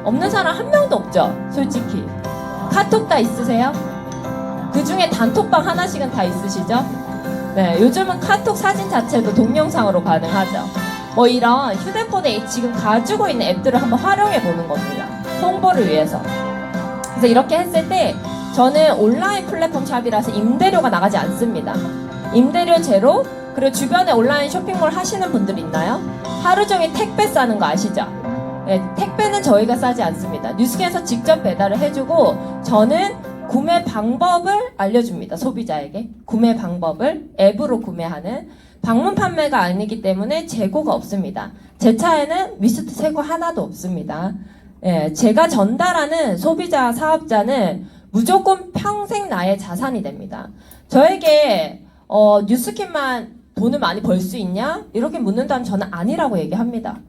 없는 사람 한 명도 없죠? 솔직히. 카톡 다 있으세요? 그 중에 단톡방 하나씩은 다 있으시죠? 네, 요즘은 카톡 사진 자체도 동영상으로 가능하죠. 뭐 이런 휴대폰에 지금 가지고 있는 앱들을 한번 활용해 보는 겁니다. 홍보를 위해서. 그래서 이렇게 했을 때 저는 온라인 플랫폼 샵이라서 임대료가 나가지 않습니다. 임대료 제로. 그리고 주변에 온라인 쇼핑몰 하시는 분들 있나요? 하루 종일 택배 싸는 거 아시죠? 네, 택배는 저희가 싸지 않습니다. 뉴스킨에서 직접 배달을 해주고 저는 구매 방법을 알려줍니다. 소비자에게 구매 방법을 앱으로 구매하는 방문 판매가 아니기 때문에 재고가 없습니다. 제 차에는 미스트 재고 하나도 없습니다. 예, 제가 전달하는 소비자 사업자는 무조건 평생 나의 자산이 됩니다. 저에게 뉴스킨만 돈을 많이 벌 수 있냐? 이렇게 묻는다면 저는 아니라고 얘기합니다.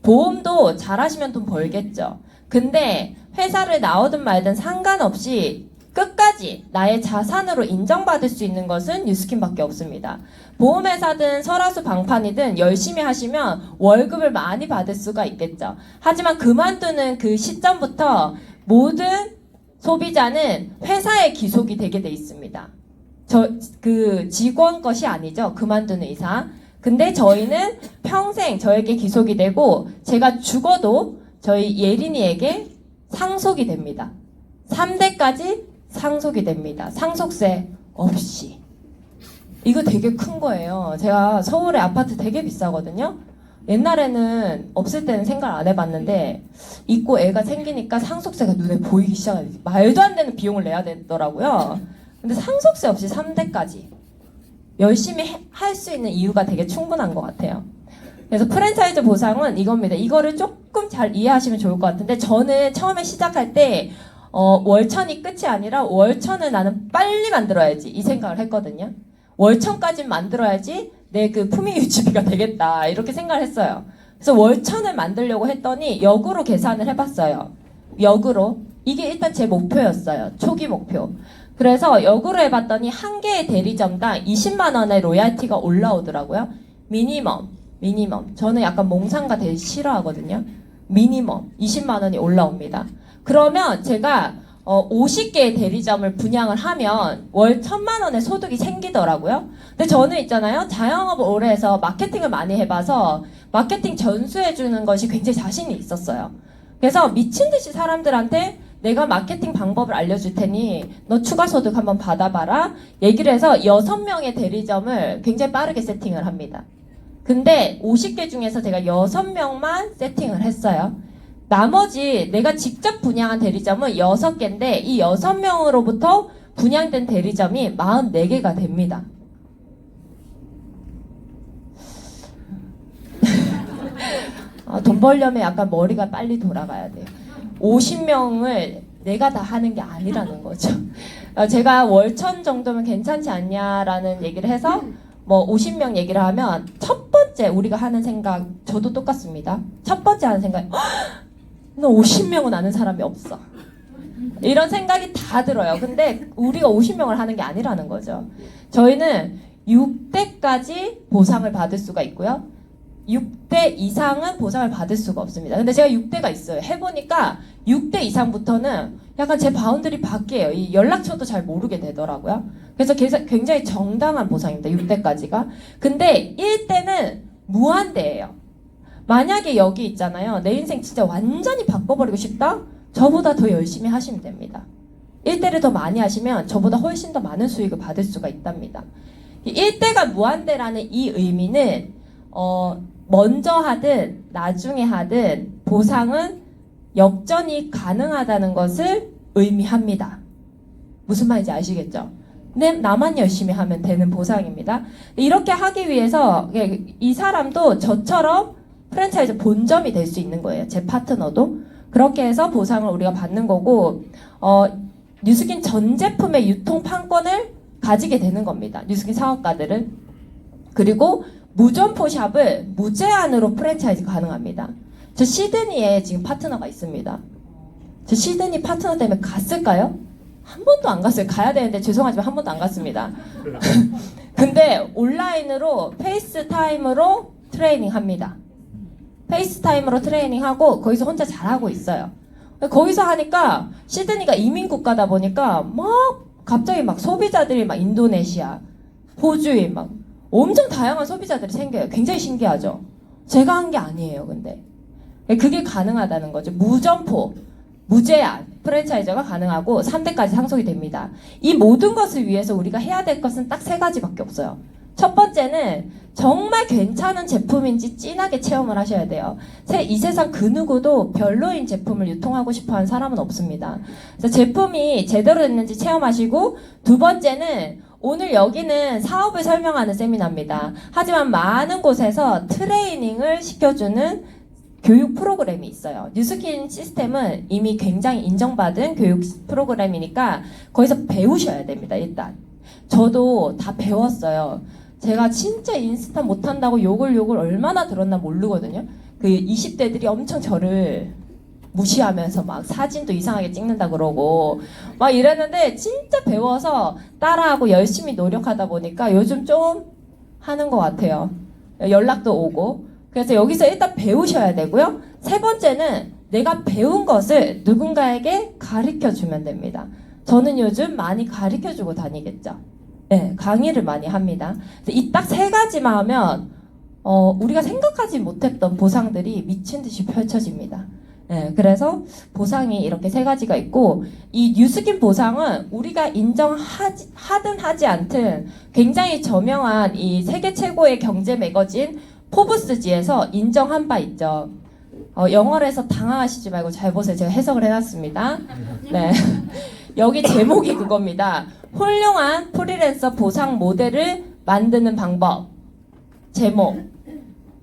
보험도 잘하시면 돈 벌겠죠. 근데 회사를 나오든 말든 상관없이 끝까지 나의 자산으로 인정받을 수 있는 것은 뉴스킨밖에 없습니다. 보험회사든 설화수 방판이든 열심히 하시면 월급을 많이 받을 수가 있겠죠. 하지만 그만두는 그 시점부터 모든 소비자는 회사의 기속이 되게 돼 있습니다. 그 직원 것이 아니죠. 그만두는 이상. 근데 저희는 평생 저에게 기속이 되고 제가 죽어도 저희 예린이에게 상속이 됩니다. 3대까지 상속이 됩니다. 상속세 없이. 이거 되게 큰 거예요. 제가 서울에 아파트 되게 비싸거든요. 옛날에는 없을 때는 생각 안 해봤는데 있고 애가 생기니까 상속세가 눈에 보이기 시작해요. 말도 안 되는 비용을 내야 되더라고요. 근데 상속세 없이 3대까지 열심히 할 수 있는 이유가 되게 충분한 것 같아요. 그래서 프랜차이즈 보상은 이겁니다. 이거를 조금 잘 이해하시면 좋을 것 같은데 저는 처음에 시작할 때 월천이 끝이 아니라 월천을 나는 빨리 만들어야지 이 생각을 했거든요. 월천까지 만들어야지 내 그 품위 유지비가 되겠다 이렇게 생각을 했어요. 그래서 월천을 만들려고 했더니 역으로 계산을 해봤어요. 역으로. 이게 일단 제 목표였어요. 초기 목표. 그래서 역으로 해봤더니 한 개의 대리점당 20만 원의 로얄티가 올라오더라고요. 미니멈. 저는 약간 몽상가 되게 싫어하거든요. 미니멈 20만 원이 올라옵니다. 그러면 제가 50개의 대리점을 분양을 하면 월 1,000만 원의 소득이 생기더라고요. 근데 저는 있잖아요. 자영업을 오래 해서 마케팅을 많이 해봐서 마케팅 전수해주는 것이 굉장히 자신이 있었어요. 그래서 미친 듯이 사람들한테 내가 마케팅 방법을 알려줄 테니 너 추가 소득 한번 받아봐라 얘기를 해서 6명의 대리점을 굉장히 빠르게 세팅을 합니다. 근데 50개 중에서 제가 6명만 세팅을 했어요. 나머지 내가 직접 분양한 대리점은 6개인데 이 6명으로부터 분양된 대리점이 44개가 됩니다. 돈 벌려면 약간 머리가 빨리 돌아가야 돼요. 50명을 내가 다 하는 게 아니라는 거죠. 제가 월천 정도면 괜찮지 않냐라는 얘기를 해서 뭐 50명 얘기를 하면 첫 번째 우리가 하는 생각 저도 똑같습니다. 첫 번째 하는 생각 너 50명은 아는 사람이 없어. 이런 생각이 다 들어요. 근데 우리가 50명을 하는 게 아니라는 거죠. 저희는 6대까지 보상을 받을 수가 있고요. 6대 이상은 보상을 받을 수가 없습니다. 근데 제가 6대가 있어요. 해보니까 6대 이상부터는 약간 제 바운드리 밖이에요. 이 연락처도 잘 모르게 되더라고요. 그래서 굉장히 정당한 보상입니다. 6대까지가. 근데 1대는 무한대예요. 만약에 여기 있잖아요. 내 인생 진짜 완전히 바꿔버리고 싶다? 저보다 더 열심히 하시면 됩니다. 1대를 더 많이 하시면 저보다 훨씬 더 많은 수익을 받을 수가 있답니다. 1대가 무한대라는 이 의미는 먼저 하든 나중에 하든 보상은 역전이 가능하다는 것을 의미합니다. 무슨 말인지 아시겠죠? 나만 열심히 하면 되는 보상입니다. 이렇게 하기 위해서 이 사람도 저처럼 프랜차이즈 본점이 될 수 있는 거예요. 제 파트너도. 그렇게 해서 보상을 우리가 받는 거고 뉴스킨 전 제품의 유통 판권을 가지게 되는 겁니다. 뉴스킨 사업가들은. 그리고 무점포 샵을 무제한으로 프랜차이즈 가능합니다. 저 시드니에 지금 파트너가 있습니다. 저 시드니 파트너 때문에 갔을까요? 한 번도 안 갔어요. 가야 되는데 죄송하지만 한 번도 안 갔습니다. 근데 온라인으로 페이스타임으로 트레이닝 합니다. 페이스타임으로 트레이닝하고 거기서 혼자 잘하고 있어요. 거기서 하니까 시드니가 이민 국가다 보니까 막 갑자기 막 소비자들이 막 인도네시아, 호주인 막 엄청 다양한 소비자들이 생겨요. 굉장히 신기하죠. 제가 한 게 아니에요. 근데 그게 가능하다는 거죠. 무점포, 무제한 프랜차이저가 가능하고 3대까지 상속이 됩니다. 이 모든 것을 위해서 우리가 해야 될 것은 딱 3가지밖에 없어요. 첫 번째는 정말 괜찮은 제품인지 진하게 체험을 하셔야 돼요. 이 세상 그 누구도 별로인 제품을 유통하고 싶어하는 사람은 없습니다. 그래서 제품이 제대로 됐는지 체험하시고, 두 번째는 오늘 여기는 사업을 설명하는 세미나입니다. 하지만 많은 곳에서 트레이닝을 시켜주는 교육 프로그램이 있어요. 뉴스킨 시스템은 이미 굉장히 인정받은 교육 프로그램이니까 거기서 배우셔야 됩니다. 일단 저도 다 배웠어요. 제가 진짜 인스타 못한다고 욕을 얼마나 들었나 모르거든요. 그 20대들이 엄청 저를 무시하면서 막 사진도 이상하게 찍는다 그러고 막 이랬는데, 진짜 배워서 따라하고 열심히 노력하다 보니까 요즘 좀 하는 것 같아요. 연락도 오고. 그래서 여기서 일단 배우셔야 되고요. 3번째는 내가 배운 것을 누군가에게 가르쳐 주면 됩니다. 저는 요즘 많이 가르쳐 주고 다니겠죠. 네, 강의를 많이 합니다. 이 딱 3가지만 하면 우리가 생각하지 못했던 보상들이 미친 듯이 펼쳐집니다. 네, 그래서 보상이 이렇게 3가지가 있고, 이 뉴스킨 보상은 우리가 인정하든 하지 않든 굉장히 저명한 이 세계 최고의 경제 매거진 포브스지에서 인정한 바 있죠. 영어로 해서 당황하시지 말고 잘 보세요. 제가 해석을 해놨습니다. 네. 여기 제목이 그겁니다. 훌륭한 프리랜서 보상 모델을 만드는 방법. 제목.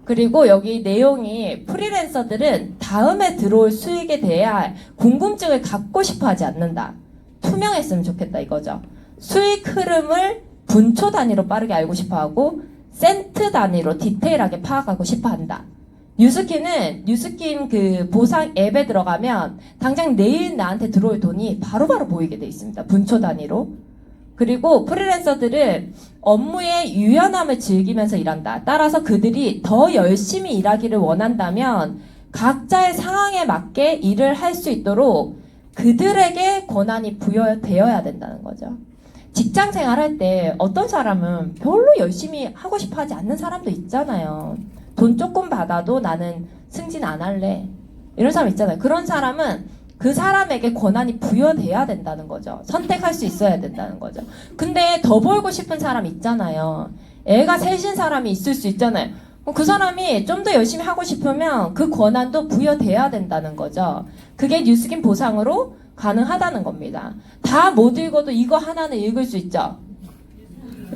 그리고 여기 내용이 프리랜서들은 다음에 들어올 수익에 대해 궁금증을 갖고 싶어 하지 않는다. 투명했으면 좋겠다 이거죠. 수익 흐름을 분초 단위로 빠르게 알고 싶어 하고 센트 단위로 디테일하게 파악하고 싶어 한다. 뉴스킨 그 보상 앱에 들어가면 당장 내일 나한테 들어올 돈이 바로바로 보이게 돼 있습니다. 분초 단위로. 그리고 프리랜서들은 업무의 유연함을 즐기면서 일한다. 따라서 그들이 더 열심히 일하기를 원한다면 각자의 상황에 맞게 일을 할 수 있도록 그들에게 권한이 부여되어야 된다는 거죠. 직장 생활할 때 어떤 사람은 별로 열심히 하고 싶어 하지 않는 사람도 있잖아요. 돈 조금 받아도 나는 승진 안 할래. 이런 사람 있잖아요. 그런 사람은 그 사람에게 권한이 부여돼야 된다는 거죠. 선택할 수 있어야 된다는 거죠. 근데 더 벌고 싶은 사람 있잖아요. 애가 셋인 사람이 있을 수 있잖아요. 그 사람이 좀 더 열심히 하고 싶으면 그 권한도 부여돼야 된다는 거죠. 그게 뉴스킨 보상으로 가능하다는 겁니다. 다 못 읽어도 이거 하나는 읽을 수 있죠.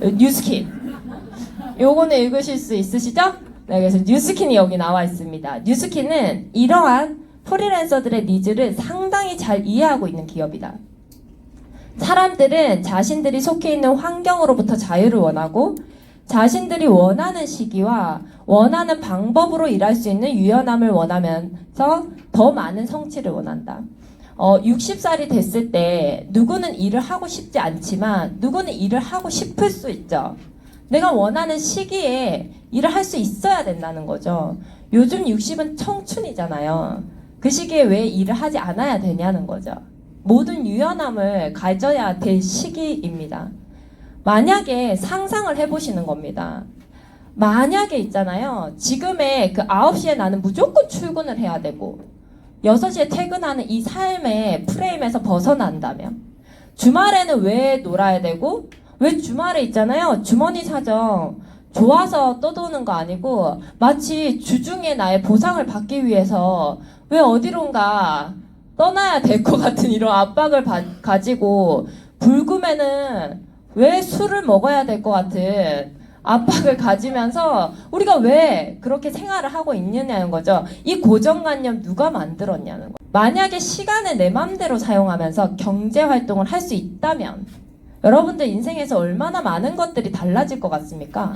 뉴스킨. 요거는 읽으실 수 있으시죠? 네, 그래서 뉴스킨이 여기 나와 있습니다. 뉴스킨은 이러한 프리랜서들의 니즈를 상당히 잘 이해하고 있는 기업이다. 사람들은 자신들이 속해 있는 환경으로부터 자유를 원하고 자신들이 원하는 시기와 원하는 방법으로 일할 수 있는 유연함을 원하면서 더 많은 성취를 원한다. 60살이 됐을 때 누구는 일을 하고 싶지 않지만 누구는 일을 하고 싶을 수 있죠. 내가 원하는 시기에 일을 할 수 있어야 된다는 거죠. 요즘 60은 청춘이잖아요. 그 시기에 왜 일을 하지 않아야 되냐는 거죠. 모든 유연함을 가져야 될 시기입니다. 만약에 상상을 해보시는 겁니다. 만약에 있잖아요. 지금의 그 9시에 나는 무조건 출근을 해야 되고 6시에 퇴근하는 이 삶의 프레임에서 벗어난다면, 주말에는 왜 놀아야 되고, 왜 주말에 있잖아요. 주머니 사정 좋아서 떠도는 거 아니고 마치 주중에 나의 보상을 받기 위해서 왜 어디론가 떠나야 될 것 같은 이런 압박을 가지고 불금에는 왜 술을 먹어야 될 것 같은 압박을 가지면서 우리가 왜 그렇게 생활을 하고 있느냐는 거죠. 이 고정관념 누가 만들었냐는 거예요. 만약에 시간을 내 맘대로 사용하면서 경제활동을 할 수 있다면 여러분들 인생에서 얼마나 많은 것들이 달라질 것 같습니까?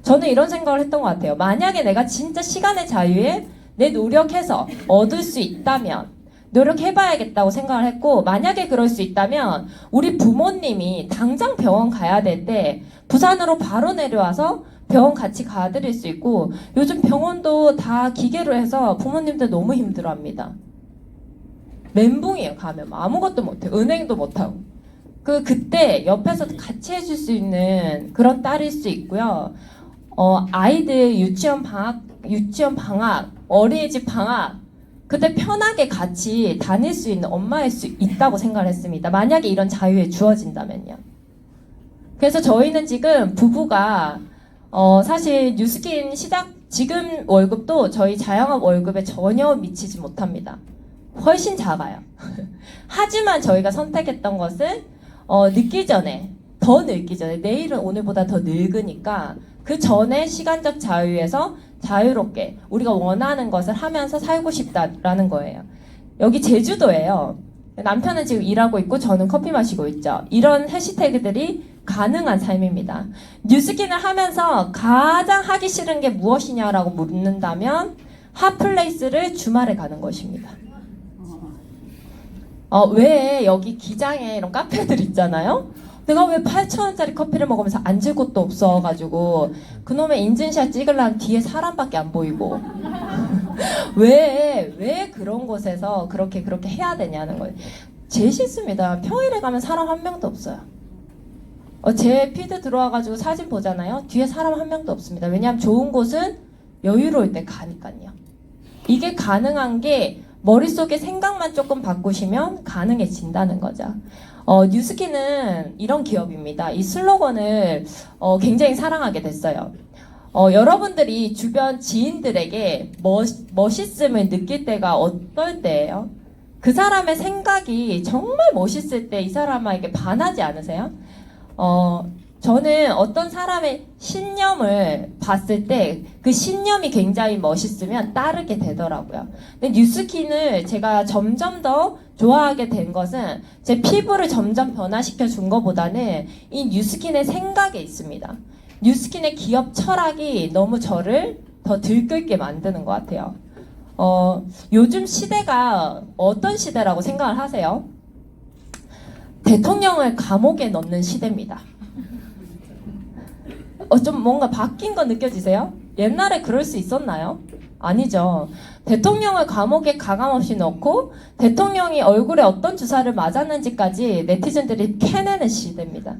저는 이런 생각을 했던 것 같아요. 만약에 내가 진짜 시간의 자유에 내 노력해서 얻을 수 있다면 노력해봐야겠다고 생각을 했고, 만약에 그럴 수 있다면 우리 부모님이 당장 병원 가야 될 때 부산으로 바로 내려와서 병원 같이 가드릴 수 있고, 요즘 병원도 다 기계로 해서 부모님들 너무 힘들어합니다. 멘붕이에요. 가면 아무것도 못해요. 은행도 못하고. 그때 옆에서 같이 해줄 수 있는 그런 딸일 수 있고요. 아이들 유치원 방학, 어린이집 방학, 그때 편하게 같이 다닐 수 있는 엄마일 수 있다고 생각을 했습니다. 만약에 이런 자유에 주어진다면요. 그래서 저희는 지금 부부가 사실 뉴스킨 시작 지금 월급도 저희 자영업 월급에 전혀 미치지 못합니다. 훨씬 작아요. 하지만 저희가 선택했던 것은 늙기 전에, 더 늙기 전에, 내일은 오늘보다 더 늙으니까 그 전에 시간적 자유에서 자유롭게 우리가 원하는 것을 하면서 살고 싶다라는 거예요. 여기 제주도예요. 남편은 지금 일하고 있고 저는 커피 마시고 있죠. 이런 해시태그들이 가능한 삶입니다. 뉴스킨을 하면서 가장 하기 싫은 게 무엇이냐라고 묻는다면 핫플레이스를 주말에 가는 것입니다. 왜 여기 기장에 이런 카페들 있잖아요? 내가 왜 8,000원짜리 커피를 먹으면서 앉을 곳도 없어가지고 그놈의 인증샷 찍으려면 뒤에 사람밖에 안 보이고 왜 그런 곳에서 그렇게 해야 되냐는 거예요. 제일 싫습니다. 평일에 가면 사람 한 명도 없어요. 제 피드 들어와가지고 사진 보잖아요. 뒤에 사람 한 명도 없습니다. 왜냐하면 좋은 곳은 여유로울 때 가니까요. 이게 가능한 게 머릿속에 생각만 조금 바꾸시면 가능해진다는 거죠. 뉴스킨은 이런 기업입니다. 이 슬로건을 굉장히 사랑하게 됐어요. 여러분들이 주변 지인들에게 멋있음을 느낄 때가 어떨 때예요? 그 사람의 생각이 정말 멋있을 때 이 사람에게 반하지 않으세요? 저는 어떤 사람의 신념을 봤을 때 그 신념이 굉장히 멋있으면 따르게 되더라고요. 근데 뉴스킨을 제가 점점 더 좋아하게 된 것은 제 피부를 점점 변화시켜 준 것보다는 이 뉴스킨의 생각에 있습니다. 뉴스킨의 기업 철학이 너무 저를 더 들끓게 만드는 것 같아요. 요즘 시대가 어떤 시대라고 생각을 하세요? 대통령을 감옥에 넣는 시대입니다. 좀 뭔가 바뀐 거 느껴지세요? 옛날에 그럴 수 있었나요? 아니죠. 대통령을 감옥에 가감없이 넣고 대통령이 얼굴에 어떤 주사를 맞았는지까지 네티즌들이 캐내는 시대입니다.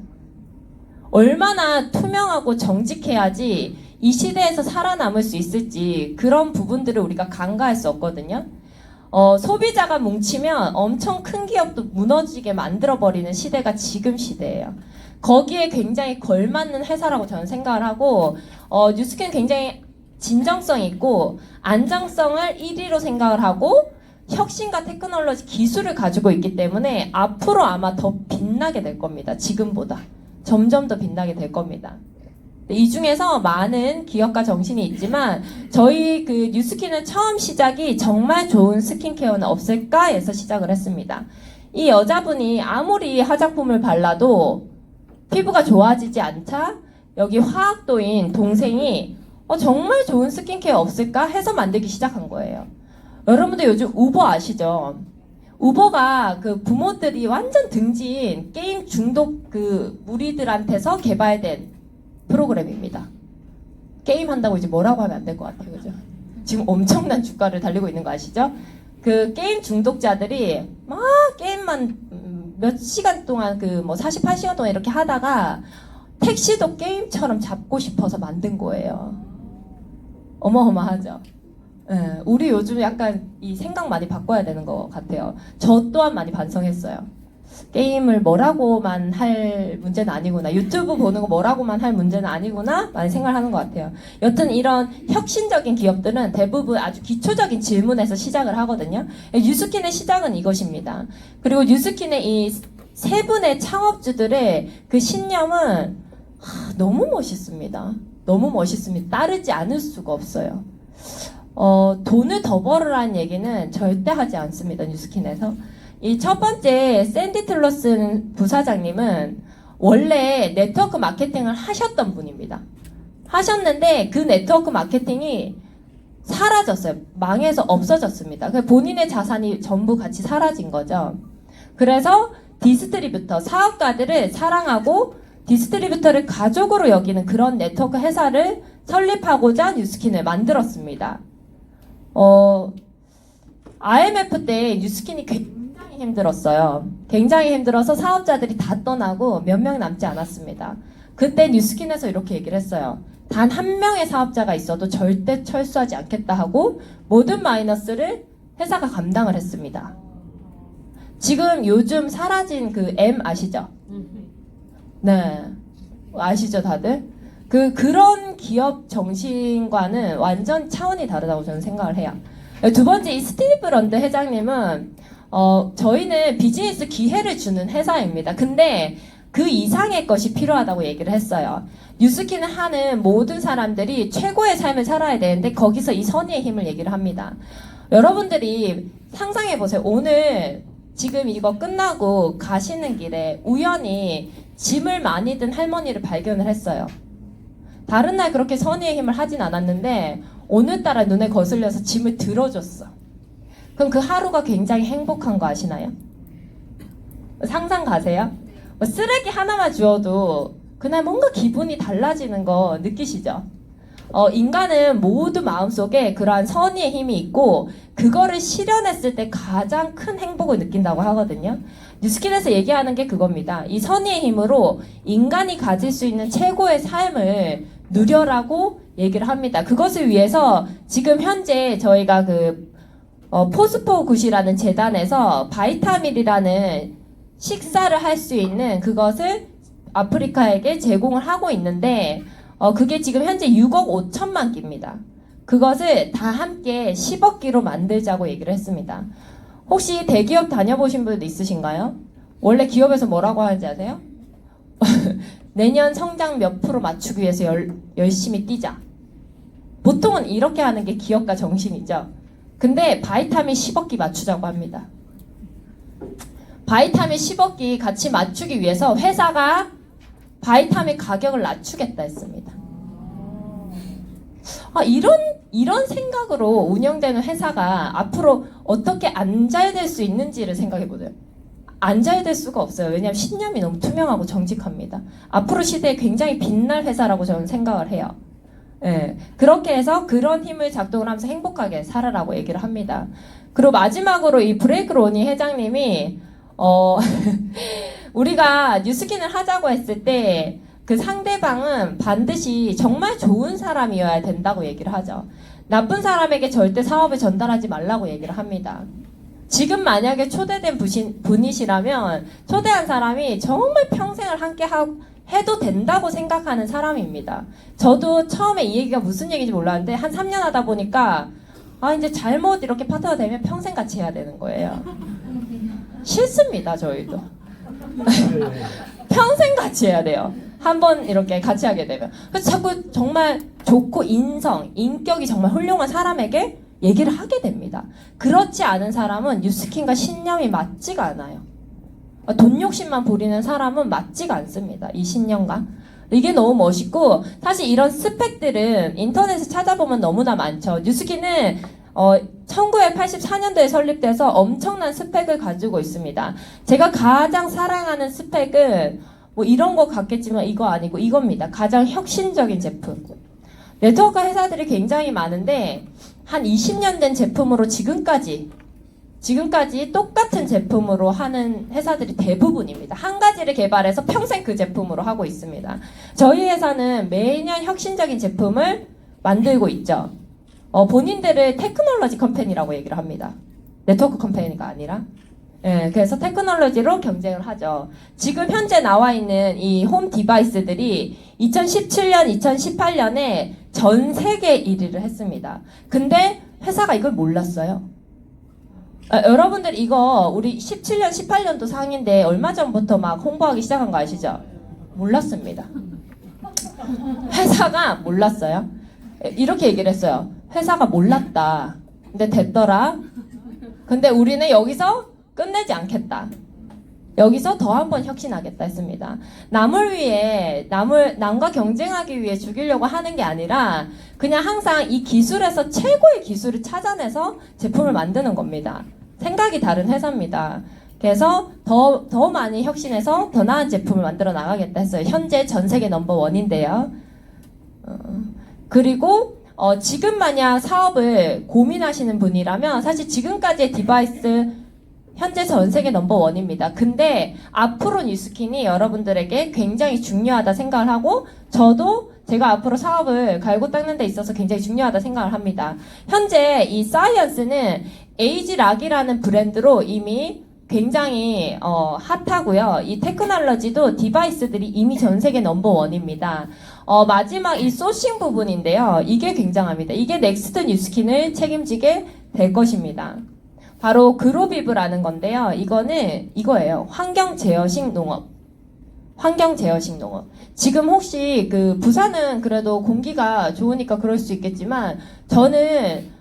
얼마나 투명하고 정직해야지 이 시대에서 살아남을 수 있을지 그런 부분들을 우리가 간과할 수 없거든요. 소비자가 뭉치면 엄청 큰 기업도 무너지게 만들어버리는 시대가 지금 시대예요. 거기에 굉장히 걸맞는 회사라고 저는 생각을 하고 뉴스킨 굉장히 진정성 있고 안정성을 1위로 생각을 하고 혁신과 테크놀로지 기술을 가지고 있기 때문에 앞으로 아마 더 빛나게 될 겁니다. 지금보다 점점 더 빛나게 될 겁니다. 이 중에서 많은 기업가 정신이 있지만 저희 그 뉴스킨은 처음 시작이 정말 좋은 스킨케어는 없을까에서 시작을 했습니다. 이 여자분이 아무리 화장품을 발라도 피부가 좋아지지 않자 여기 화학도인 동생이 정말 좋은 스킨케어 없을까 해서 만들기 시작한 거예요. 여러분들 요즘 우버 아시죠? 우버가 그 부모들이 완전 등진 게임 중독 그 무리들한테서 개발된 프로그램입니다. 게임 한다고 이제 뭐라고 하면 안 될 것 같아요. 그죠? 지금 엄청난 주가를 달리고 있는 거 아시죠? 그 게임 중독자들이 막 게임만 몇 시간 동안 그 뭐 48시간 동안 이렇게 하다가 택시도 게임처럼 잡고 싶어서 만든 거예요. 어마어마하죠? 네, 우리 요즘 약간 이 생각 많이 바꿔야 되는 것 같아요. 저 또한 많이 반성했어요. 게임을 뭐라고만 할 문제는 아니구나. 유튜브 보는 거 뭐라고만 할 문제는 아니구나. 많이 생각하는 것 같아요. 여튼 이런 혁신적인 기업들은 대부분 아주 기초적인 질문에서 시작을 하거든요. 뉴스킨의 시작은 이것입니다. 그리고 뉴스킨의 이 세 분의 창업주들의 그 신념은 너무 멋있습니다. 너무 멋있습니다. 따르지 않을 수가 없어요. 돈을 더 벌으라는 얘기는 절대 하지 않습니다. 뉴스킨에서. 이 첫 번째 샌디 틸러슨 부사장님은 원래 네트워크 마케팅을 하셨던 분입니다. 하셨는데 그 네트워크 마케팅이 사라졌어요. 망해서 없어졌습니다. 본인의 자산이 전부 같이 사라진 거죠. 그래서 디스트리뷰터, 사업가들을 사랑하고 디스트리뷰터를 가족으로 여기는 그런 네트워크 회사를 설립하고자 뉴스킨을 만들었습니다. IMF 때 뉴스킨이 굉장히 힘들었어요. 굉장히 힘들어서 사업자들이 다 떠나고 몇 명 남지 않았습니다. 그때 뉴스킨에서 이렇게 얘기를 했어요. 단 한 명의 사업자가 있어도 절대 철수하지 않겠다 하고 모든 마이너스를 회사가 감당을 했습니다. 지금 요즘 사라진 그 M 아시죠? 네. 아시죠 다들? 그런 기업 정신과는 완전 차원이 다르다고 저는 생각을 해요. 두 번째, 이 스티브 런드 회장님은 저희는 비즈니스 기회를 주는 회사입니다. 근데 그 이상의 것이 필요하다고 얘기를 했어요. 뉴스킨을 하는 모든 사람들이 최고의 삶을 살아야 되는데 거기서 이 선의의 힘을 얘기를 합니다. 여러분들이 상상해보세요. 오늘 지금 이거 끝나고 가시는 길에 우연히 짐을 많이 든 할머니를 발견을 했어요. 다른 날 그렇게 선의의 힘을 하진 않았는데 오늘따라 눈에 거슬려서 짐을 들어줬어. 그럼 그 하루가 굉장히 행복한 거 아시나요? 상상 가세요? 쓰레기 하나만 주워도 그날 뭔가 기분이 달라지는 거 느끼시죠? 인간은 모두 마음속에 그러한 선의의 힘이 있고 그거를 실현했을 때 가장 큰 행복을 느낀다고 하거든요. 뉴스킨에서 얘기하는 게 그겁니다. 이 선의의 힘으로 인간이 가질 수 있는 최고의 삶을 누려라고 얘기를 합니다. 그것을 위해서 지금 현재 저희가 포스포 굿이라는 재단에서 바이타밀이라는 식사를 할 수 있는 그것을 아프리카에게 제공을 하고 있는데 그게 지금 현재 6억 5천만 끼입니다. 그것을 다 함께 10억 끼로 만들자고 얘기를 했습니다. 혹시 대기업 다녀보신 분도 있으신가요? 원래 기업에서 뭐라고 하는지 아세요? 내년 성장 몇 프로 맞추기 위해서 열심히 뛰자. 보통은 이렇게 하는 게 기업가 정신이죠. 근데 바이타민 10억 끼 맞추자고 합니다. 바이타민 10억 끼 같이 맞추기 위해서 회사가 바이타민 가격을 낮추겠다 했습니다. 이런 생각으로 운영되는 회사가 앞으로 어떻게 안 잘 될 수 있는지를 생각해보세요. 안 잘 될 수가 없어요. 왜냐하면 신념이 너무 투명하고 정직합니다. 앞으로 시대에 굉장히 빛날 회사라고 저는 생각을 해요. 예, 그렇게 해서 그런 힘을 작동을 하면서 행복하게 살아라고 얘기를 합니다. 그리고 마지막으로 이 브레이크 로니 회장님이 우리가 뉴스킨을 하자고 했을 때 그 상대방은 반드시 정말 좋은 사람이어야 된다고 얘기를 하죠. 나쁜 사람에게 절대 사업을 전달하지 말라고 얘기를 합니다. 지금 만약에 초대된 분이시라면 초대한 사람이 정말 평생을 함께 해도 된다고 생각하는 사람입니다. 저도 처음에 이 얘기가 무슨 얘기인지 몰랐는데 한 3년 하다 보니까 이제 잘못 이렇게 파트너가 되면 평생 같이 해야 되는 거예요. 싫습니다, 저희도. 평생 같이 해야 돼요. 한번 이렇게 같이 하게 되면. 그래서 자꾸 정말 좋고 인격이 정말 훌륭한 사람에게 얘기를 하게 됩니다. 그렇지 않은 사람은 뉴스킨과 신념이 맞지가 않아요. 돈 욕심만 부리는 사람은 맞지가 않습니다. 이 신념과. 이게 너무 멋있고 사실 이런 스펙들은 인터넷에 찾아보면 너무나 많죠. 뉴스킨은 1984년도에 설립돼서 엄청난 스펙을 가지고 있습니다. 제가 가장 사랑하는 스펙은 뭐 이런 거 같겠지만 이거 아니고 이겁니다. 가장 혁신적인 제품. 네트워크 회사들이 굉장히 많은데 한 20년 된 제품으로 지금까지 똑같은 제품으로 하는 회사들이 대부분입니다. 한 가지를 개발해서 평생 그 제품으로 하고 있습니다. 저희 회사는 매년 혁신적인 제품을 만들고 있죠. 본인들을 테크놀로지 컴퍼니라고 얘기를 합니다. 네트워크 컴퍼니가 아니라. 예, 그래서 테크놀로지로 경쟁을 하죠. 지금 현재 나와 있는 이 홈 디바이스들이 2017년, 2018년에 전 세계 1위를 했습니다. 근데 회사가 이걸 몰랐어요. 여러분들 이거 우리 17년, 18년도 상인데 얼마 전부터 막 홍보하기 시작한 거 아시죠? 몰랐습니다. 회사가 몰랐어요. 이렇게 얘기를 했어요. 회사가 몰랐다. 근데 됐더라. 근데 우리는 여기서 끝내지 않겠다. 여기서 더 한 번 혁신하겠다 했습니다. 남과 경쟁하기 위해 죽이려고 하는 게 아니라 그냥 항상 이 기술에서 최고의 기술을 찾아내서 제품을 만드는 겁니다. 생각이 다른 회사입니다. 그래서 더 많이 혁신해서 더 나은 제품을 만들어 나가겠다 했어요. 현재 전 세계 넘버1인데요. 그리고 지금 만약 사업을 고민하시는 분이라면 사실 지금까지의 디바이스 현재 전 세계 넘버1입니다. 근데 앞으로 뉴스킨이 여러분들에게 굉장히 중요하다 생각을 하고 저도 제가 앞으로 사업을 갈고 닦는 데 있어서 굉장히 중요하다 생각을 합니다. 현재 이 사이언스는 에이지락이라는 브랜드로 이미 굉장히 핫하고요. 이 테크놀로지도 디바이스들이 이미 전 세계 넘버1입니다. 마지막 이 소싱 부분인데요. 이게 굉장합니다. 이게 넥스트 뉴스킨을 책임지게 될 것입니다. 바로 그로비브라는 건데요. 이거는 이거예요. 환경 제어식 농업. 환경 제어식 농업. 지금 혹시 그 부산은 그래도 공기가 좋으니까 그럴 수 있겠지만 저는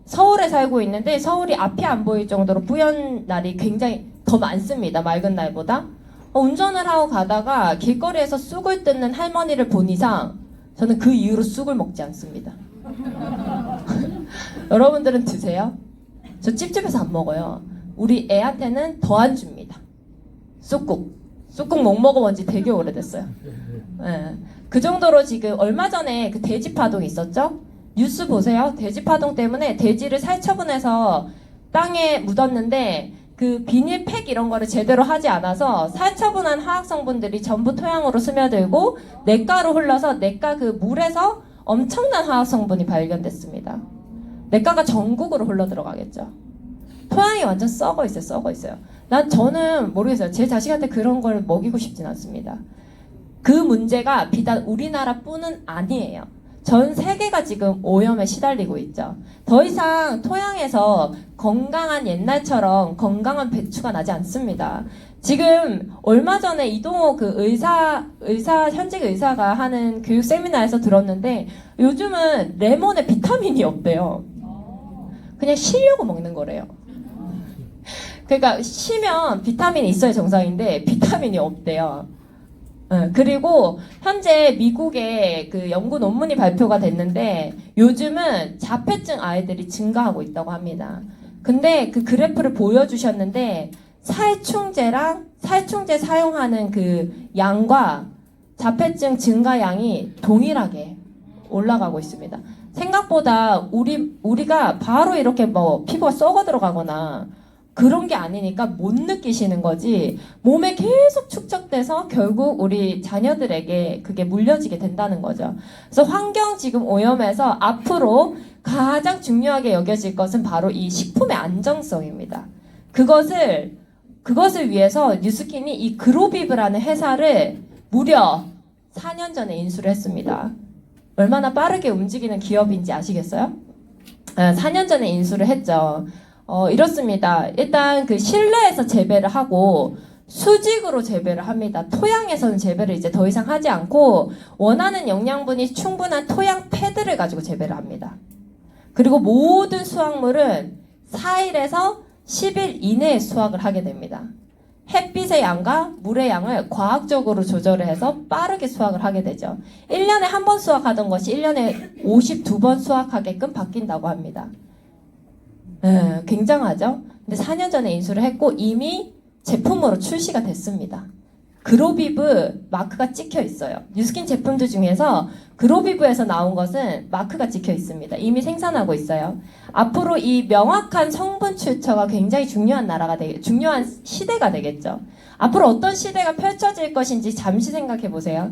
서울에 살고 있는데 서울이 앞이 안 보일 정도로 뿌연 날이 굉장히 더 많습니다. 맑은 날보다. 운전을 하고 가다가 길거리에서 쑥을 뜯는 할머니를 본 이상 저는 그 이후로 쑥을 먹지 않습니다. 여러분들은 드세요? 저 찝찝해서 안 먹어요. 우리 애한테는 더 안 줍니다. 쑥국 못 먹어본 지 되게 오래됐어요. 네. 그 정도로 지금 얼마 전에 그 돼지 파동이 있었죠? 뉴스 보세요. 돼지 파동 때문에 돼지를 살처분해서 땅에 묻었는데 그 비닐팩 이런 거를 제대로 하지 않아서 살처분한 화학성분들이 전부 토양으로 스며들고 냇가로 흘러서 냇가 그 물에서 엄청난 화학성분이 발견됐습니다. 냇가가 전국으로 흘러 들어가겠죠. 토양이 완전 썩어 있어요. 저는 모르겠어요. 제 자식한테 그런 걸 먹이고 싶진 않습니다. 그 문제가 비단 우리나라뿐은 아니에요. 전 세계가 지금 오염에 시달리고 있죠. 더 이상 토양에서 건강한 옛날처럼 건강한 배추가 나지 않습니다. 지금 얼마 전에 이동호 그 현직 의사가 하는 교육 세미나에서 들었는데 요즘은 레몬에 비타민이 없대요. 그냥 쉬려고 먹는 거래요. 그러니까 쉬면 비타민이 있어야 정상인데 비타민이 없대요. 그리고 현재 미국의 그 연구 논문이 발표가 됐는데 요즘은 자폐증 아이들이 증가하고 있다고 합니다. 근데 그 그래프를 보여주셨는데 살충제 사용하는 그 양과 자폐증 증가량이 동일하게 올라가고 있습니다. 생각보다 우리가 바로 이렇게 뭐 피부가 썩어 들어가거나 그런 게 아니니까 못 느끼시는 거지 몸에 계속 축적돼서 결국 우리 자녀들에게 그게 물려지게 된다는 거죠. 그래서 환경 지금 오염에서 앞으로 가장 중요하게 여겨질 것은 바로 이 식품의 안정성입니다. 그것을 위해서 뉴스킨이 이 그로비브라는 회사를 무려 4년 전에 인수를 했습니다. 얼마나 빠르게 움직이는 기업인지 아시겠어요? 4년 전에 인수를 했죠. 이렇습니다. 일단 그 실내에서 재배를 하고 수직으로 재배를 합니다. 토양에서는 재배를 이제 더 이상 하지 않고 원하는 영양분이 충분한 토양 패드를 가지고 재배를 합니다. 그리고 모든 수확물은 4일에서 10일 이내에 수확을 하게 됩니다. 햇빛의 양과 물의 양을 과학적으로 조절을 해서 빠르게 수확을 하게 되죠. 1년에 한 번 수확하던 것이 1년에 52번 수확하게끔 바뀐다고 합니다. 굉장하죠? 근데 4년 전에 인수를 했고 이미 제품으로 출시가 됐습니다. 그로비브 마크가 찍혀 있어요. 뉴스킨 제품들 중에서 그로비브에서 나온 것은 마크가 찍혀 있습니다. 이미 생산하고 있어요. 앞으로 이 명확한 성분 출처가 굉장히 중요한 중요한 시대가 되겠죠. 앞으로 어떤 시대가 펼쳐질 것인지 잠시 생각해 보세요.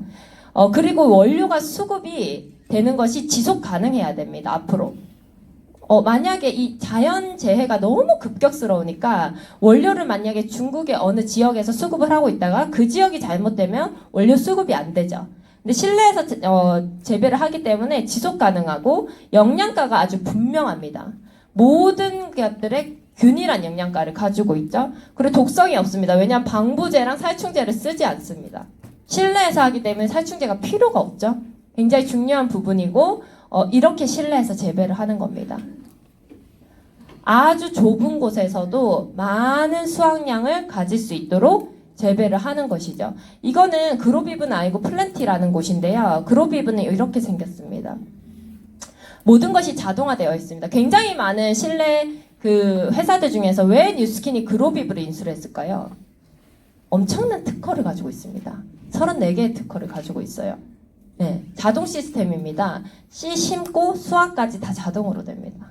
그리고 원료가 수급이 되는 것이 지속 가능해야 됩니다. 앞으로. 만약에 이 자연재해가 너무 급격스러우니까 원료를 만약에 중국의 어느 지역에서 수급을 하고 있다가 그 지역이 잘못되면 원료 수급이 안 되죠. 근데 실내에서 재배를 하기 때문에 지속 가능하고 영양가가 아주 분명합니다. 모든 것들의 균일한 영양가를 가지고 있죠. 그리고 독성이 없습니다. 왜냐하면 방부제랑 살충제를 쓰지 않습니다. 실내에서 하기 때문에 살충제가 필요가 없죠. 굉장히 중요한 부분이고 이렇게 실내에서 재배를 하는 겁니다. 아주 좁은 곳에서도 많은 수확량을 가질 수 있도록 재배를 하는 것이죠. 이거는 그로비브는 아니고 플랜티라는 곳인데요. 그로비브는 이렇게 생겼습니다. 모든 것이 자동화되어 있습니다. 굉장히 많은 실내 그 회사들 중에서 왜 뉴스킨이 그로비브를 인수를 했을까요? 엄청난 특허를 가지고 있습니다. 34개의 특허를 가지고 있어요. 네, 자동 시스템입니다. 씨 심고 수확까지 다 자동으로 됩니다.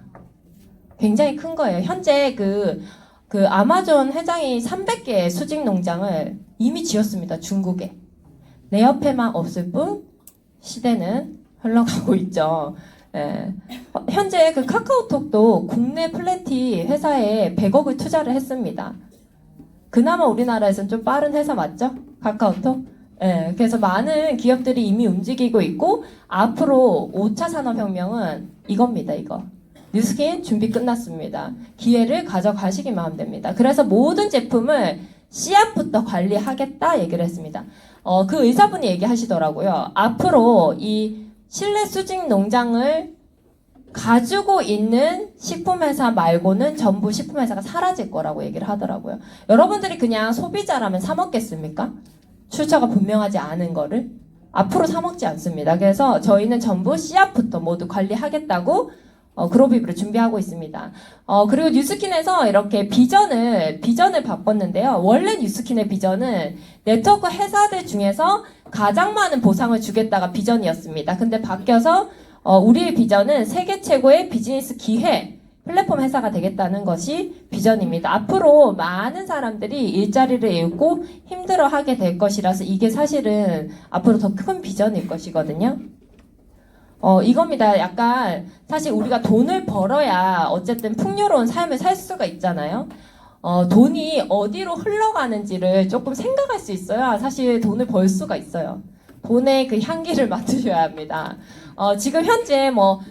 굉장히 큰 거예요. 현재 그 아마존 회장이 300개의 수직 농장을 이미 지었습니다. 중국에. 내 옆에만 없을 뿐 시대는 흘러가고 있죠. 예. 현재 그 카카오톡도 국내 플랜티 회사에 100억을 투자를 했습니다. 그나마 우리나라에서는 좀 빠른 회사 맞죠? 카카오톡? 예. 그래서 많은 기업들이 이미 움직이고 있고 앞으로 5차 산업혁명은 이겁니다. 이거. 뉴스킨 준비 끝났습니다. 기회를 가져가시기만 하면 됩니다. 그래서 모든 제품을 씨앗부터 관리하겠다 얘기를 했습니다. 그 의사분이 얘기하시더라고요. 앞으로 이 실내 수직 농장을 가지고 있는 식품회사 말고는 전부 식품회사가 사라질 거라고 얘기를 하더라고요. 여러분들이 그냥 소비자라면 사 먹겠습니까? 출처가 분명하지 않은 거를 앞으로 사 먹지 않습니다. 그래서 저희는 전부 씨앗부터 모두 관리하겠다고 그로비브를 준비하고 있습니다. 그리고 뉴스킨에서 이렇게 비전을 바꿨는데요. 원래 뉴스킨의 비전은 네트워크 회사들 중에서 가장 많은 보상을 주겠다가 비전이었습니다. 근데 바뀌어서 우리의 비전은 세계 최고의 비즈니스 기회 플랫폼 회사가 되겠다는 것이 비전입니다. 앞으로 많은 사람들이 일자리를 잃고 힘들어하게 될 것이라서 이게 사실은 앞으로 더 큰 비전일 것이거든요. 이겁니다. 약간 사실 우리가 돈을 벌어야 어쨌든 풍요로운 삶을 살 수가 있잖아요. 돈이 어디로 흘러가는지를 조금 생각할 수 있어야 사실 돈을 벌 수가 있어요. 돈의 그 향기를 맡으셔야 합니다. 지금 현재 뭐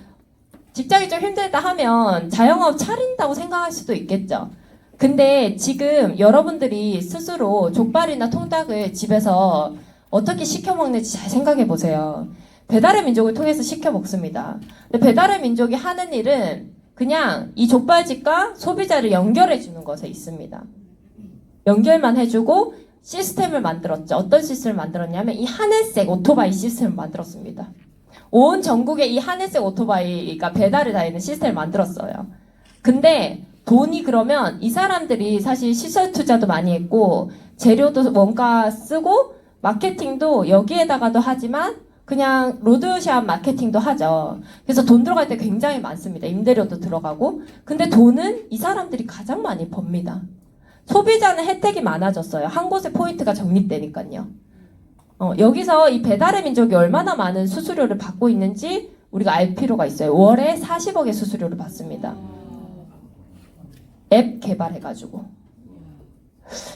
직장이 좀 힘들다 하면 자영업 차린다고 생각할 수도 있겠죠. 근데 지금 여러분들이 스스로 족발이나 통닭을 집에서 어떻게 시켜 먹는지 잘 생각해 보세요. 배달의 민족을 통해서 시켜 먹습니다. 근데 배달의 민족이 하는 일은 그냥 이 족발집과 소비자를 연결해 주는 것에 있습니다. 연결만 해주고 시스템을 만들었죠. 어떤 시스템을 만들었냐면 이 하늘색 오토바이 시스템을 만들었습니다. 온 전국에 이 하늘색 오토바이가 배달을 다니는 시스템을 만들었어요. 근데 돈이 그러면 이 사람들이 사실 시설 투자도 많이 했고 재료도 원가 쓰고 마케팅도 여기에다가도 하지만 그냥 로드샵 마케팅도 하죠. 그래서 돈 들어갈 때 굉장히 많습니다. 임대료도 들어가고. 근데 돈은 이 사람들이 가장 많이 법니다. 소비자는 혜택이 많아졌어요. 한 곳에 포인트가 적립되니까요. 여기서 이 배달의 민족이 얼마나 많은 수수료를 받고 있는지 우리가 알 필요가 있어요. 월에 40억의 수수료를 받습니다. 앱 개발해가지고.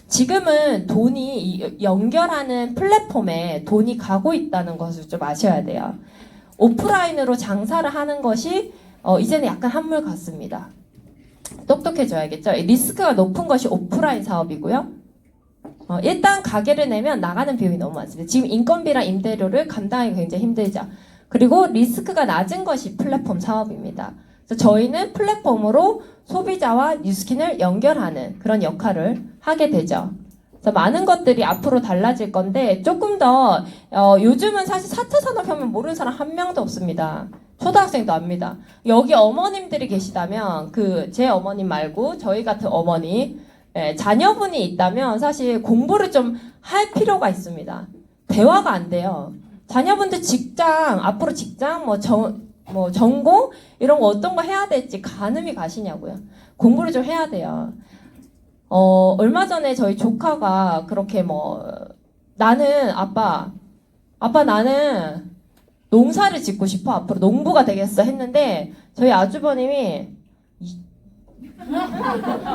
지금은 돈이 연결하는 플랫폼에 돈이 가고 있다는 것을 좀 아셔야 돼요. 오프라인으로 장사를 하는 것이 이제는 약간 한물 같습니다. 똑똑해져야겠죠. 리스크가 높은 것이 오프라인 사업이고요. 일단 가게를 내면 나가는 비용이 너무 많습니다. 지금 인건비랑 임대료를 감당하기 굉장히 힘들죠. 그리고 리스크가 낮은 것이 플랫폼 사업입니다. 그래서 저희는 플랫폼으로 소비자와 뉴스킨을 연결하는 그런 역할을 하게 되죠. 그래서 많은 것들이 앞으로 달라질 건데 조금 더 요즘은 사실 4차 산업혁명 모르는 사람 한 명도 없습니다. 초등학생도 압니다. 여기 어머님들이 계시다면 제 어머님 말고 저희 같은 어머니 자녀분이 있다면 사실 공부를 좀 할 필요가 있습니다. 대화가 안 돼요. 자녀분들 앞으로 직장, 전공 이런 거 어떤 거 해야 될지 가늠이 가시냐고요. 공부를 좀 해야 돼요. 얼마 전에 저희 조카가 그렇게 나는 아빠 나는 농사를 짓고 싶어. 앞으로 농부가 되겠어 했는데 저희 아주버님이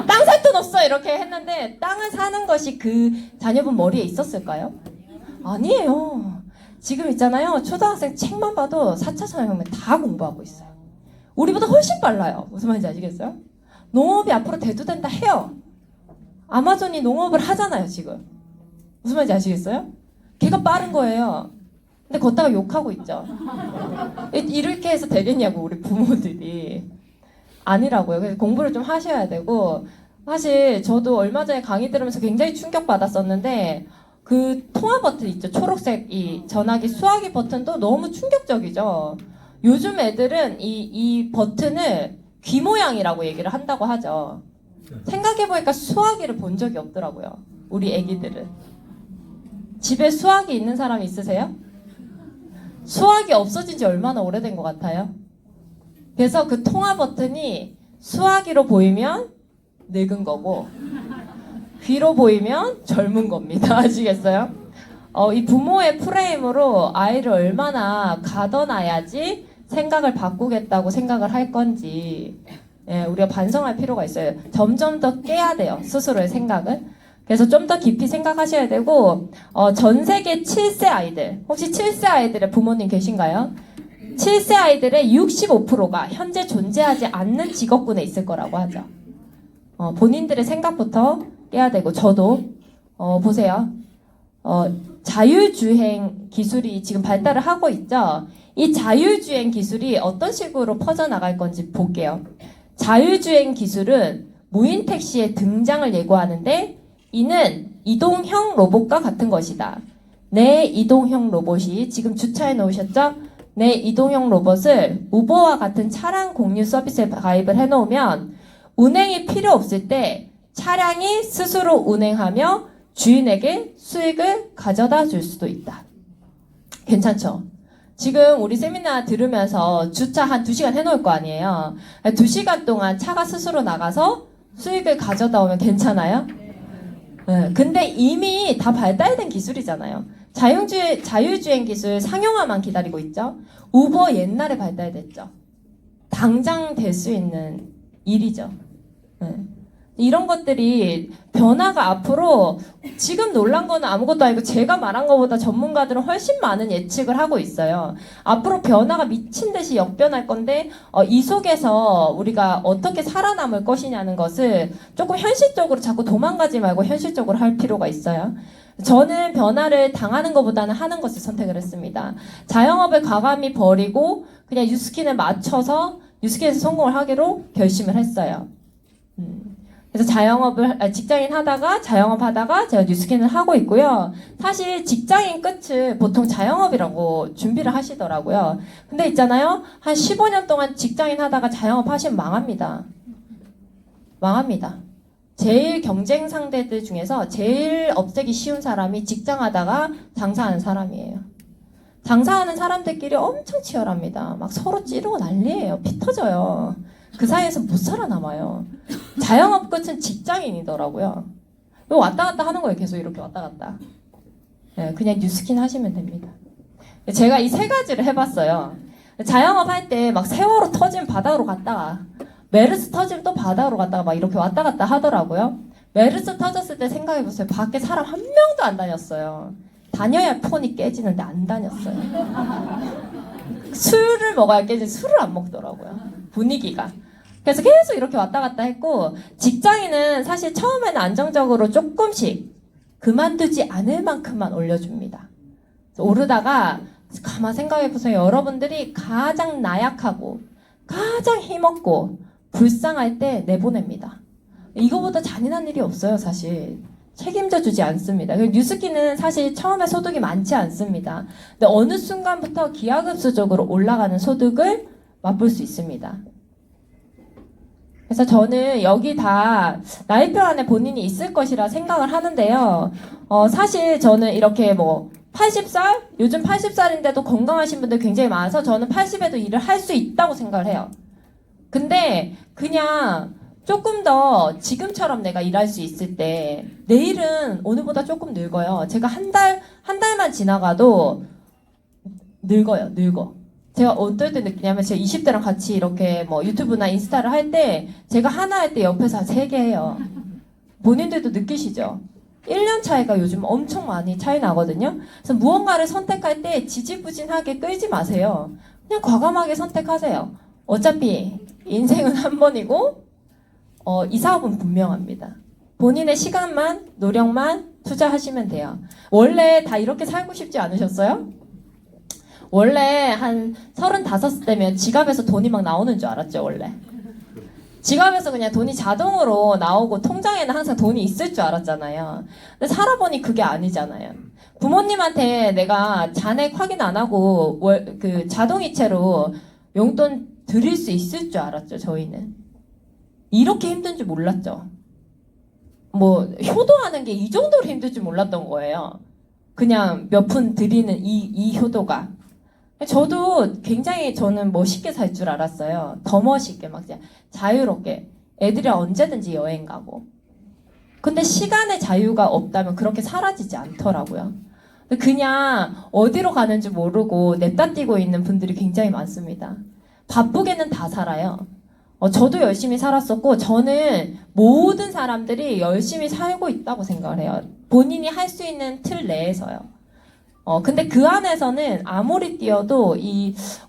땅 살 돈 없어 이렇게 했는데 땅을 사는 것이 그 자녀분 머리에 있었을까요? 아니에요. 지금 있잖아요. 초등학생 책만 봐도 4차 산업혁명 다 공부하고 있어요. 우리보다 훨씬 빨라요. 무슨 말인지 아시겠어요? 농업이 앞으로 대두된다 해요. 아마존이 농업을 하잖아요, 지금. 무슨 말인지 아시겠어요? 걔가 빠른 거예요. 근데 걷다가 욕하고 있죠. 이렇게 해서 되겠냐고, 우리 부모들이. 아니라고요. 그래서 공부를 좀 하셔야 되고, 사실 저도 얼마 전에 강의 들으면서 굉장히 충격받았었는데, 그 통화 버튼 있죠. 초록색 이 전화기 수화기 버튼도 너무 충격적이죠. 요즘 애들은 이 버튼을 귀 모양이라고 얘기를 한다고 하죠. 생각해보니까 수화기를 본 적이 없더라고요. 우리 애기들은. 집에 수화기 있는 사람 있으세요? 수화기 없어진 지 얼마나 오래된 것 같아요? 그래서 그 통화 버튼이 수화기로 보이면 늙은 거고 귀로 보이면 젊은 겁니다. 아시겠어요? 이 부모의 프레임으로 아이를 얼마나 가둬놔야지 생각을 바꾸겠다고 생각을 할 건지 우리가 반성할 필요가 있어요. 점점 더 깨야 돼요. 스스로의 생각을. 그래서 좀 더 깊이 생각하셔야 되고 전 세계 7세 아이들, 혹시 7세 아이들의 부모님 계신가요? 7세 아이들의 65%가 현재 존재하지 않는 직업군에 있을 거라고 하죠. 본인들의 생각부터 깨야 되고 저도 보세요. 자율주행 기술이 지금 발달을 하고 있죠. 이 자율주행 기술이 어떤 식으로 퍼져나갈 건지 볼게요. 자율주행 기술은 무인 택시의 등장을 예고하는데 이는 이동형 로봇과 같은 것이다. 내 이동형 로봇이 지금 주차해 놓으셨죠? 내 이동형 로봇을 우버와 같은 차량 공유 서비스에 가입을 해놓으면 운행이 필요 없을 때 차량이 스스로 운행하며 주인에게 수익을 가져다 줄 수도 있다. 괜찮죠? 지금 우리 세미나 들으면서 주차 한 2시간 해놓을 거 아니에요. 2시간 동안 차가 스스로 나가서 수익을 가져다 오면 괜찮아요? 네, 근데 이미 다 발달된 기술이잖아요. 자율주행 기술 상용화만 기다리고 있죠. 우버 옛날에 발달됐죠. 당장 될 수 있는 일이죠. 네. 이런 것들이 변화가 앞으로 지금 놀란 거는 아무것도 아니고 제가 말한 것보다 전문가들은 훨씬 많은 예측을 하고 있어요. 앞으로 변화가 미친 듯이 역변할 건데 이 속에서 우리가 어떻게 살아남을 것이냐는 것을 조금 현실적으로 자꾸 도망가지 말고 현실적으로 할 필요가 있어요. 저는 변화를 당하는 것보다는 하는 것을 선택을 했습니다. 자영업을 과감히 버리고 그냥 뉴스킨을 맞춰서 뉴스킨에서 성공을 하기로 결심을 했어요. 그래서 직장인 하다가 자영업 하다가 제가 뉴스킨을 하고 있고요. 사실 직장인 끝을 보통 자영업이라고 준비를 하시더라고요. 근데 있잖아요. 한 15년 동안 직장인 하다가 자영업 하시면 망합니다. 망합니다. 제일 경쟁 상대들 중에서 제일 없애기 쉬운 사람이 직장 하다가 장사하는 사람이에요. 장사하는 사람들끼리 엄청 치열합니다. 막 서로 찌르고 난리예요. 피 터져요. 그 사이에서 못 살아남아요. 자영업 끝은 직장인이더라고요. 왔다 갔다 하는 거예요. 계속 이렇게 왔다 갔다. 네, 그냥 뉴스킨 하시면 됩니다. 제가 이 3가지를 해봤어요. 자영업 할 때 막 세월호 터지면 바닥으로 갔다가 메르스 터지면 또 바닥으로 갔다가 막 이렇게 왔다 갔다 하더라고요. 메르스 터졌을 때 생각해보세요. 밖에 사람 한 명도 안 다녔어요. 다녀야 폰이 깨지는데 안 다녔어요. 술을 먹어야 깨지 술을 안 먹더라고요. 분위기가. 그래서 계속 이렇게 왔다 갔다 했고 직장인은 사실 처음에는 안정적으로 조금씩 그만두지 않을 만큼만 올려줍니다. 오르다가 가만 생각해보세요. 여러분들이 가장 나약하고 가장 힘없고 불쌍할 때 내보냅니다. 이거보다 잔인한 일이 없어요. 사실 책임져 주지 않습니다. 뉴스키는 사실 처음에 소득이 많지 않습니다. 근데 어느 순간부터 기하급수적으로 올라가는 소득을 맛볼 수 있습니다. 그래서 저는 여기 다 나이표 안에 본인이 있을 것이라 생각을 하는데요. 사실 저는 이렇게 80살? 요즘 80살인데도 건강하신 분들 굉장히 많아서 저는 80에도 일을 할 수 있다고 생각을 해요. 근데 그냥 조금 더 지금처럼 내가 일할 수 있을 때 내일은 오늘보다 조금 늙어요. 제가 한 달만 지나가도 늙어요. 늙어. 제가 어떨 때 느끼냐면 제가 20대랑 같이 이렇게 뭐 유튜브나 인스타를 할 때 제가 하나 할 때 옆에서 한 3개 해요. 본인들도 느끼시죠? 1년 차이가 요즘 엄청 많이 차이 나거든요. 그래서 무언가를 선택할 때 지지부진하게 끌지 마세요. 그냥 과감하게 선택하세요. 어차피 인생은 한 번이고 이 사업은 분명합니다. 본인의 시간만, 노력만 투자하시면 돼요. 원래 다 이렇게 살고 싶지 않으셨어요? 원래 한 35대면 지갑에서 돈이 막 나오는 줄 알았죠, 원래. 지갑에서 그냥 돈이 자동으로 나오고 통장에는 항상 돈이 있을 줄 알았잖아요. 근데 살아보니 그게 아니잖아요. 부모님한테 내가 잔액 확인 안 하고 그 자동이체로 용돈 드릴 수 있을 줄 알았죠, 저희는. 이렇게 힘든 줄 몰랐죠. 뭐 효도하는 게 이 정도로 힘들 줄 몰랐던 거예요. 그냥 몇 푼 드리는 이 효도가. 저도 굉장히 저는 멋있게 살 줄 알았어요. 더 멋있게 막 자유롭게 애들이랑 언제든지 여행 가고. 근데 시간의 자유가 없다면 그렇게 사라지지 않더라고요. 그냥 어디로 가는지 모르고 냅다 뛰고 있는 분들이 굉장히 많습니다. 바쁘게는 다 살아요. 저도 열심히 살았었고 저는 모든 사람들이 열심히 살고 있다고 생각을 해요. 본인이 할 수 있는 틀 내에서요. 근데 그 안에서는 아무리 뛰어도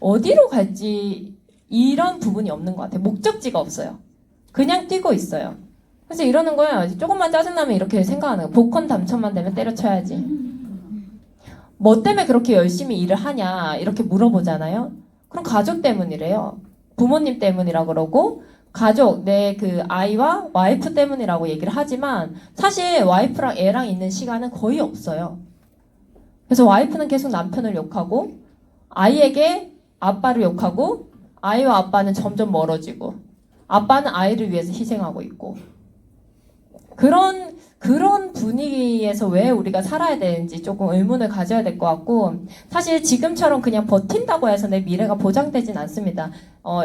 어디로 갈지 이런 부분이 없는 것 같아요. 목적지가 없어요. 그냥 뛰고 있어요. 그래서 이러는 거예요. 조금만 짜증나면 이렇게 생각하는 거예요. 복권 당첨만 되면 때려쳐야지. 뭐 때문에 그렇게 열심히 일을 하냐 이렇게 물어보잖아요. 그럼 가족 때문이래요. 부모님 때문이라 그러고 가족, 내 그 아이와 와이프 때문이라고 얘기를 하지만 사실 와이프랑 애랑 있는 시간은 거의 없어요. 그래서 와이프는 계속 남편을 욕하고 아이에게 아빠를 욕하고 아이와 아빠는 점점 멀어지고 아빠는 아이를 위해서 희생하고 있고 그런 분위기에서 왜 우리가 살아야 되는지 조금 의문을 가져야 될 것 같고 사실 지금처럼 그냥 버틴다고 해서 내 미래가 보장되진 않습니다.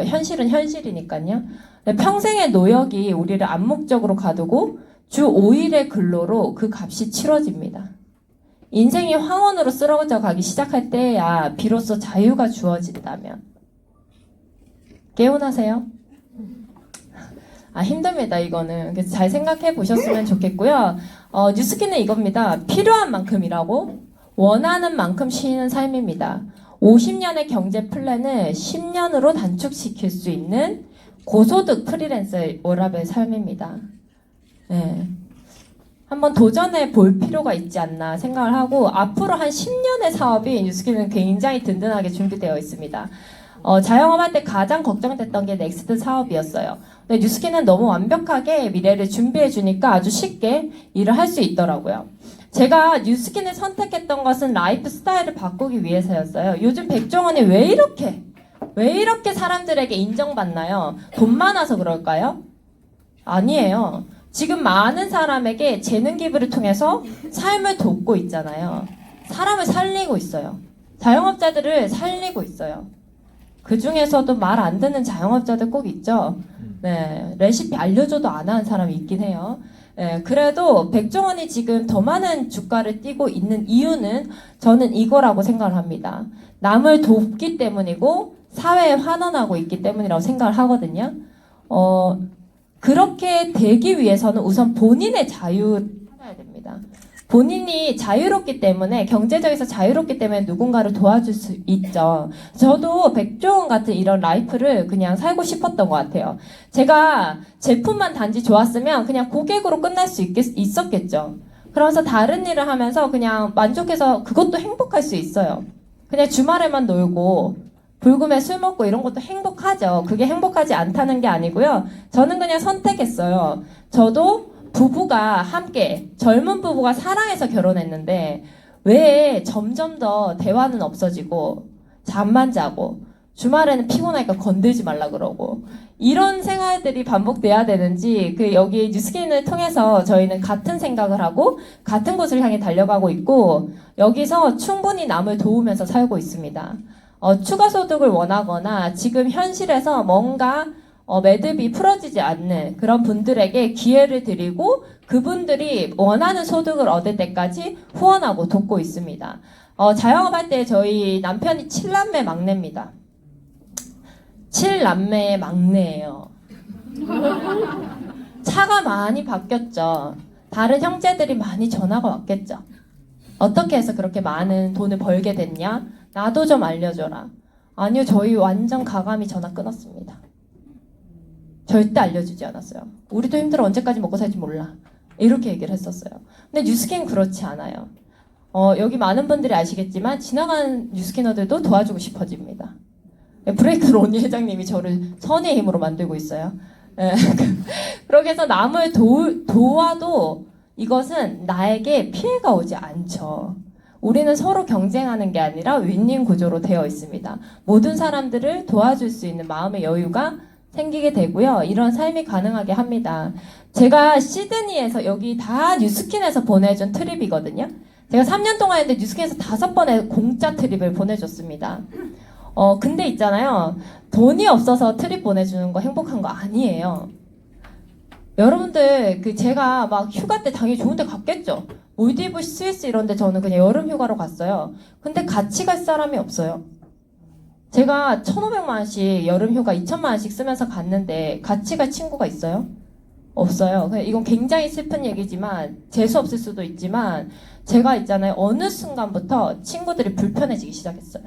현실은 현실이니까요. 평생의 노역이 우리를 암묵적으로 가두고 주 5일의 근로로 그 값이 치러집니다. 인생이 황혼으로 쓰러져 가기 시작할 때야 비로소 자유가 주어진다면 개운하세요? 힘듭니다 이거는. 그래서 잘 생각해 보셨으면 좋겠고요. 뉴스키는 이겁니다. 필요한 만큼 일하고 원하는 만큼 쉬는 삶입니다. 50년의 경제 플랜을 10년으로 단축시킬 수 있는 고소득 프리랜서 워라밸 삶입니다. 네. 한번 도전해 볼 필요가 있지 않나 생각을 하고 앞으로 한 10년의 사업이 뉴스키는 굉장히 든든하게 준비되어 있습니다. 자영업할 때 가장 걱정됐던 게 넥스트 사업이었어요. 근데 뉴스키는 너무 완벽하게 미래를 준비해 주니까 아주 쉽게 일을 할 수 있더라고요. 제가 뉴스킨을 선택했던 것은 라이프 스타일을 바꾸기 위해서였어요. 요즘 백종원이 왜 이렇게 사람들에게 인정받나요? 돈 많아서 그럴까요? 아니에요. 지금 많은 사람에게 재능 기부를 통해서 삶을 돕고 있잖아요. 사람을 살리고 있어요. 자영업자들을 살리고 있어요. 그 중에서도 말 안 듣는 자영업자들 꼭 있죠. 네, 레시피 알려줘도 안 하는 사람이 있긴 해요. 네, 그래도 백종원이 지금 더 많은 주가를 띄고 있는 이유는 저는 이거라고 생각을 합니다. 남을 돕기 때문이고 사회에 환원하고 있기 때문이라고 생각을 하거든요. 그렇게 되기 위해서는 우선 본인의 자유를 찾아야 됩니다. 본인이 자유롭기 때문에 경제적에서 자유롭기 때문에 누군가를 도와줄 수 있죠. 저도 백종원 같은 이런 라이프를 그냥 살고 싶었던 것 같아요. 제가 제품만 단지 좋았으면 그냥 고객으로 끝날 수 있었겠죠. 그러면서 다른 일을 하면서 그냥 만족해서 그것도 행복할 수 있어요. 그냥 주말에만 놀고 불금에 술 먹고 이런 것도 행복하죠. 그게 행복하지 않다는 게 아니고요. 저는 그냥 선택했어요. 저도 부부가 함께 젊은 부부가 사랑해서 결혼했는데 왜 점점 더 대화는 없어지고 잠만 자고 주말에는 피곤하니까 건들지 말라 그러고 이런 생활들이 반복돼야 되는지 여기 뉴스킨을 통해서 저희는 같은 생각을 하고 같은 곳을 향해 달려가고 있고 여기서 충분히 남을 도우면서 살고 있습니다. 추가 소득을 원하거나 지금 현실에서 뭔가 매듭이 풀어지지 않는 그런 분들에게 기회를 드리고 그분들이 원하는 소득을 얻을 때까지 후원하고 돕고 있습니다. 자영업할 때 저희 남편이 7남매 막내입니다. 7남매의 막내예요. 차가 많이 바뀌었죠. 다른 형제들이 많이 전화가 왔겠죠. 어떻게 해서 그렇게 많은 돈을 벌게 됐냐? 나도 좀 알려줘라. 아니요, 저희 완전 가감히 전화 끊었습니다. 절대 알려주지 않았어요. 우리도 힘들어, 언제까지 먹고 살지 몰라. 이렇게 얘기를 했었어요. 근데 뉴스킨 그렇지 않아요. 여기 많은 분들이 아시겠지만 지나간 뉴스키너들도 도와주고 싶어집니다. 브레이크 론니 회장님이 저를 선의 힘으로 만들고 있어요. 그렇게 해서 남을 도와도 이것은 나에게 피해가 오지 않죠. 우리는 서로 경쟁하는 게 아니라 윈윈 구조로 되어 있습니다. 모든 사람들을 도와줄 수 있는 마음의 여유가 생기게 되고요. 이런 삶이 가능하게 합니다. 제가 시드니에서 여기 다 뉴스킨에서 보내준 트립이거든요. 제가 3년 동안 했는데 뉴스킨에서 5번의 공짜 트립을 보내줬습니다. 근데 있잖아요. 돈이 없어서 트립 보내주는 거 행복한 거 아니에요. 여러분들, 제가 막 휴가 때 당연히 좋은 데 갔겠죠? 몰디브, 스위스 이런 데 저는 그냥 여름 휴가로 갔어요. 근데 같이 갈 사람이 없어요. 제가 1,500만 원씩 여름 휴가 2,000만 원씩 쓰면서 갔는데 같이 갈 친구가 있어요? 없어요. 이건 굉장히 슬픈 얘기지만 재수 없을 수도 있지만 제가 있잖아요. 어느 순간부터 친구들이 불편해지기 시작했어요.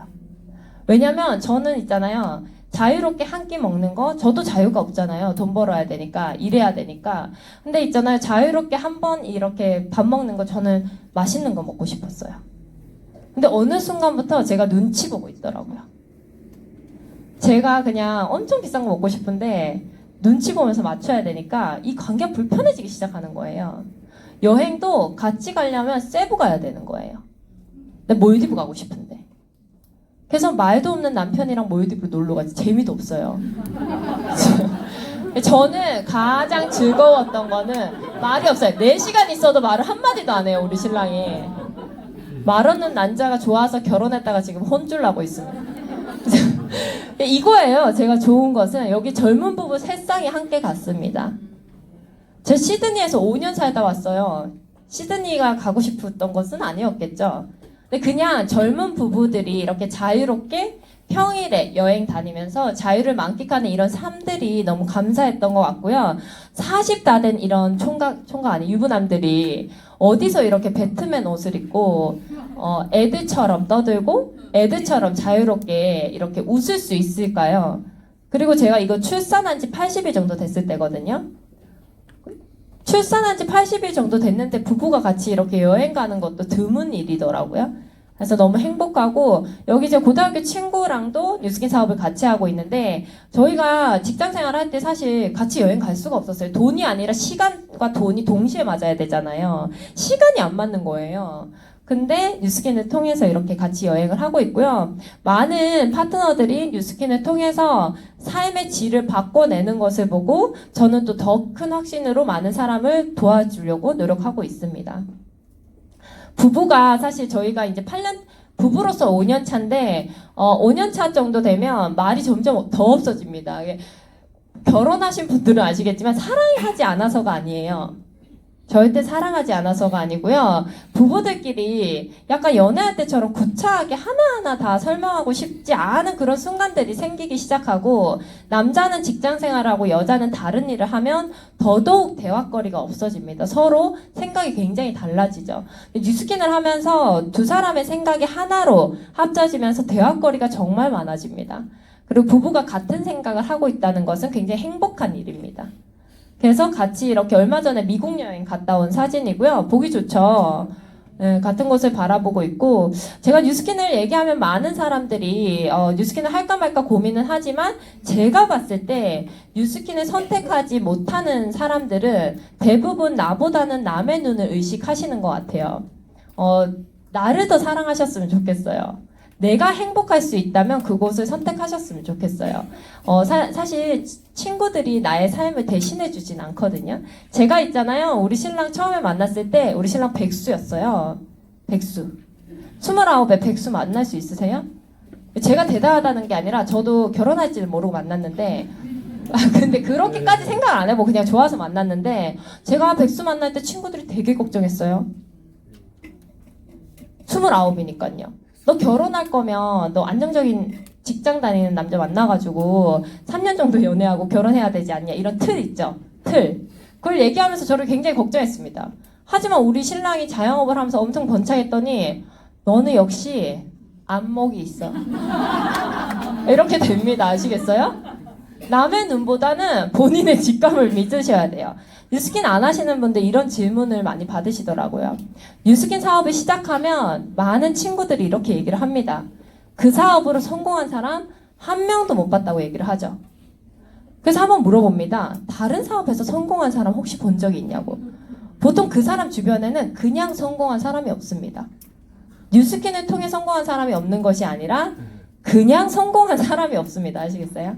왜냐면 저는 있잖아요. 자유롭게 한 끼 먹는 거 저도 자유가 없잖아요. 돈 벌어야 되니까 일해야 되니까. 근데 있잖아요. 자유롭게 한 번 이렇게 밥 먹는 거 저는 맛있는 거 먹고 싶었어요. 근데 어느 순간부터 제가 눈치 보고 있더라고요. 제가 그냥 엄청 비싼 거 먹고 싶은데 눈치 보면서 맞춰야 되니까 이 관계가 불편해지기 시작하는 거예요. 여행도 같이 가려면 세부 가야 되는 거예요. 근데 몰디브 가고 싶은데. 그래서 말도 없는 남편이랑 몰디브 놀러 가지 재미도 없어요. 저는 가장 즐거웠던 거는 말이 없어요. 4시간 있어도 말을 한마디도 안 해요, 우리 신랑이. 말 없는 남자가 좋아서 결혼했다가 지금 혼쭐 나고 있습니다. 이거예요. 제가 좋은 것은 여기 젊은 부부 3쌍이 함께 갔습니다. 제 시드니에서 5년 살다 왔어요. 시드니가 가고 싶었던 것은 아니었겠죠. 근데 그냥 젊은 부부들이 이렇게 자유롭게 평일에 여행 다니면서 자유를 만끽하는 이런 삶들이 너무 감사했던 것 같고요. 40 다 된 이런 총각 아니 유부남들이 어디서 이렇게 배트맨 옷을 입고 애들처럼 떠들고 애들처럼 자유롭게 이렇게 웃을 수 있을까요? 그리고 제가 이거 출산한 지 80일 정도 됐을 때거든요. 출산한 지 80일 정도 됐는데 부부가 같이 이렇게 여행 가는 것도 드문 일이더라고요. 그래서 너무 행복하고 여기 제 고등학교 친구랑도 뉴스킨 사업을 같이 하고 있는데 저희가 직장 생활할 때 사실 같이 여행 갈 수가 없었어요. 돈이 아니라 시간과 돈이 동시에 맞아야 되잖아요. 시간이 안 맞는 거예요. 근데 뉴스킨을 통해서 이렇게 같이 여행을 하고 있고요. 많은 파트너들이 뉴스킨을 통해서 삶의 질을 바꿔내는 것을 보고 저는 또 더 큰 확신으로 많은 사람을 도와주려고 노력하고 있습니다. 부부가 사실 저희가 이제 8년, 부부로서 5년 차인데, 5년 차 정도 되면 말이 점점 더 없어집니다. 결혼하신 분들은 아시겠지만 사랑이 하지 않아서가 아니에요. 절대 사랑하지 않아서가 아니고요. 부부들끼리 약간 연애할 때처럼 구차하게 하나하나 다 설명하고 싶지 않은 그런 순간들이 생기기 시작하고 남자는 직장 생활하고 여자는 다른 일을 하면 더더욱 대화거리가 없어집니다. 서로 생각이 굉장히 달라지죠. 뉴스킨을 하면서 두 사람의 생각이 하나로 합쳐지면서 대화거리가 정말 많아집니다. 그리고 부부가 같은 생각을 하고 있다는 것은 굉장히 행복한 일입니다. 그래서 같이 이렇게 얼마 전에 미국 여행 갔다 온 사진이고요. 보기 좋죠. 네, 같은 곳을 바라보고 있고 제가 뉴스킨을 얘기하면 많은 사람들이 뉴스킨을 할까 말까 고민은 하지만 제가 봤을 때 뉴스킨을 선택하지 못하는 사람들은 대부분 나보다는 남의 눈을 의식하시는 것 같아요. 나를 더 사랑하셨으면 좋겠어요. 내가 행복할 수 있다면 그곳을 선택하셨으면 좋겠어요. 사실 친구들이 나의 삶을 대신해 주진 않거든요. 제가 있잖아요. 우리 신랑 처음에 만났을 때 우리 신랑 백수였어요. 백수. 29에 백수 만날 수 있으세요? 제가 대단하다는 게 아니라 저도 결혼할지는 모르고 만났는데 근데 그렇게까지 생각을 안 해보고 그냥 좋아서 만났는데 제가 백수 만날 때 친구들이 되게 걱정했어요. 29이니까요. 너 결혼할 거면 너 안정적인 직장 다니는 남자 만나가지고 3년 정도 연애하고 결혼해야 되지 않냐 이런 틀 있죠. 틀. 그걸 얘기하면서 저를 굉장히 걱정했습니다. 하지만 우리 신랑이 자영업을 하면서 엄청 번창했더니 너는 역시 안목이 있어. 이렇게 됩니다. 아시겠어요? 남의 눈보다는 본인의 직감을 믿으셔야 돼요. 뉴스킨 안 하시는 분들 이런 질문을 많이 받으시더라고요. 뉴스킨 사업을 시작하면 많은 친구들이 이렇게 얘기를 합니다. 그 사업으로 성공한 사람 한 명도 못 봤다고 얘기를 하죠. 그래서 한번 물어봅니다. 다른 사업에서 성공한 사람 혹시 본 적이 있냐고. 보통 그 사람 주변에는 그냥 성공한 사람이 없습니다. 뉴스킨을 통해 성공한 사람이 없는 것이 아니라 그냥 성공한 사람이 없습니다. 아시겠어요?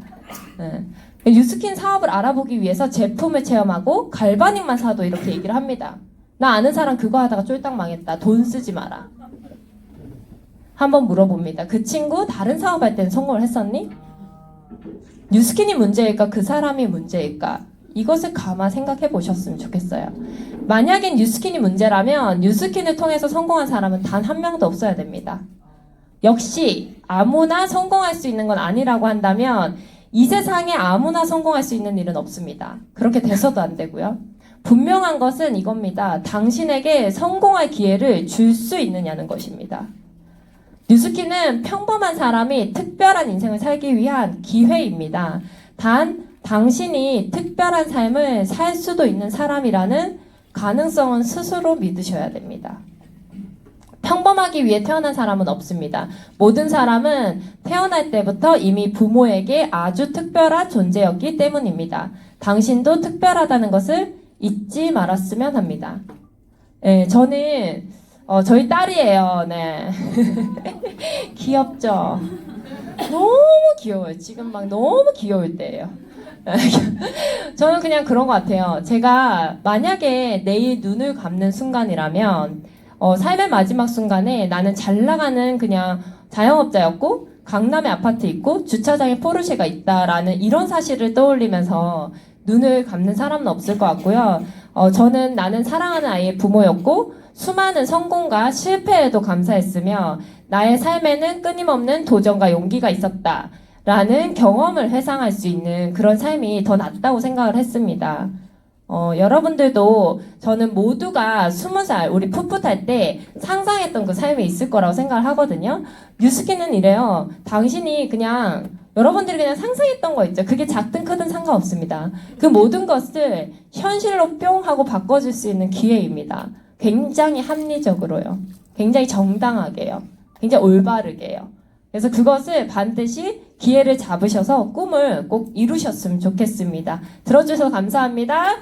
네. 뉴스킨 사업을 알아보기 위해서 제품을 체험하고 갈바닉만 사도 이렇게 얘기를 합니다. 나 아는 사람 그거 하다가 쫄딱 망했다. 돈 쓰지 마라. 한번 물어봅니다. 그 친구 다른 사업할 때는 성공을 했었니? 뉴스킨이 문제일까? 그 사람이 문제일까? 이것을 감아 생각해 보셨으면 좋겠어요. 만약에 뉴스킨이 문제라면 뉴스킨을 통해서 성공한 사람은 단 한 명도 없어야 됩니다. 역시 아무나 성공할 수 있는 건 아니라고 한다면 이 세상에 아무나 성공할 수 있는 일은 없습니다. 그렇게 돼서도 안 되고요. 분명한 것은 이겁니다. 당신에게 성공할 기회를 줄 수 있느냐는 것입니다. 뉴스킨은 평범한 사람이 특별한 인생을 살기 위한 기회입니다. 단 당신이 특별한 삶을 살 수도 있는 사람이라는 가능성은 스스로 믿으셔야 됩니다. 평범하기 위해 태어난 사람은 없습니다. 모든 사람은 태어날 때부터 이미 부모에게 아주 특별한 존재였기 때문입니다. 당신도 특별하다는 것을 잊지 말았으면 합니다. 네, 저는 저희 딸이에요. 네. 귀엽죠? 너무 귀여워요. 지금 막 너무 귀여울 때예요. 저는 그냥 그런 것 같아요. 제가 만약에 내일 눈을 감는 순간이라면 삶의 마지막 순간에 나는 잘 나가는 그냥 자영업자였고 강남에 아파트 있고 주차장에 포르쉐가 있다라는 이런 사실을 떠올리면서 눈을 감는 사람은 없을 것 같고요. 저는 나는 사랑하는 아이의 부모였고 수많은 성공과 실패에도 감사했으며 나의 삶에는 끊임없는 도전과 용기가 있었다. 라는 경험을 회상할 수 있는 그런 삶이 더 낫다고 생각을 했습니다. 여러분들도 저는 모두가 20살 우리 풋풋할 때 상상했던 그 삶이 있을 거라고 생각을 하거든요. 뉴스킨은 이래요. 당신이 그냥 여러분들이 그냥 상상했던 거 있죠. 그게 작든 크든 상관없습니다. 그 모든 것을 현실로 뿅 하고 바꿔줄 수 있는 기회입니다. 굉장히 합리적으로요. 굉장히 정당하게요. 굉장히 올바르게요. 그래서 그것을 반드시 기회를 잡으셔서 꿈을 꼭 이루셨으면 좋겠습니다. 들어주셔서 감사합니다.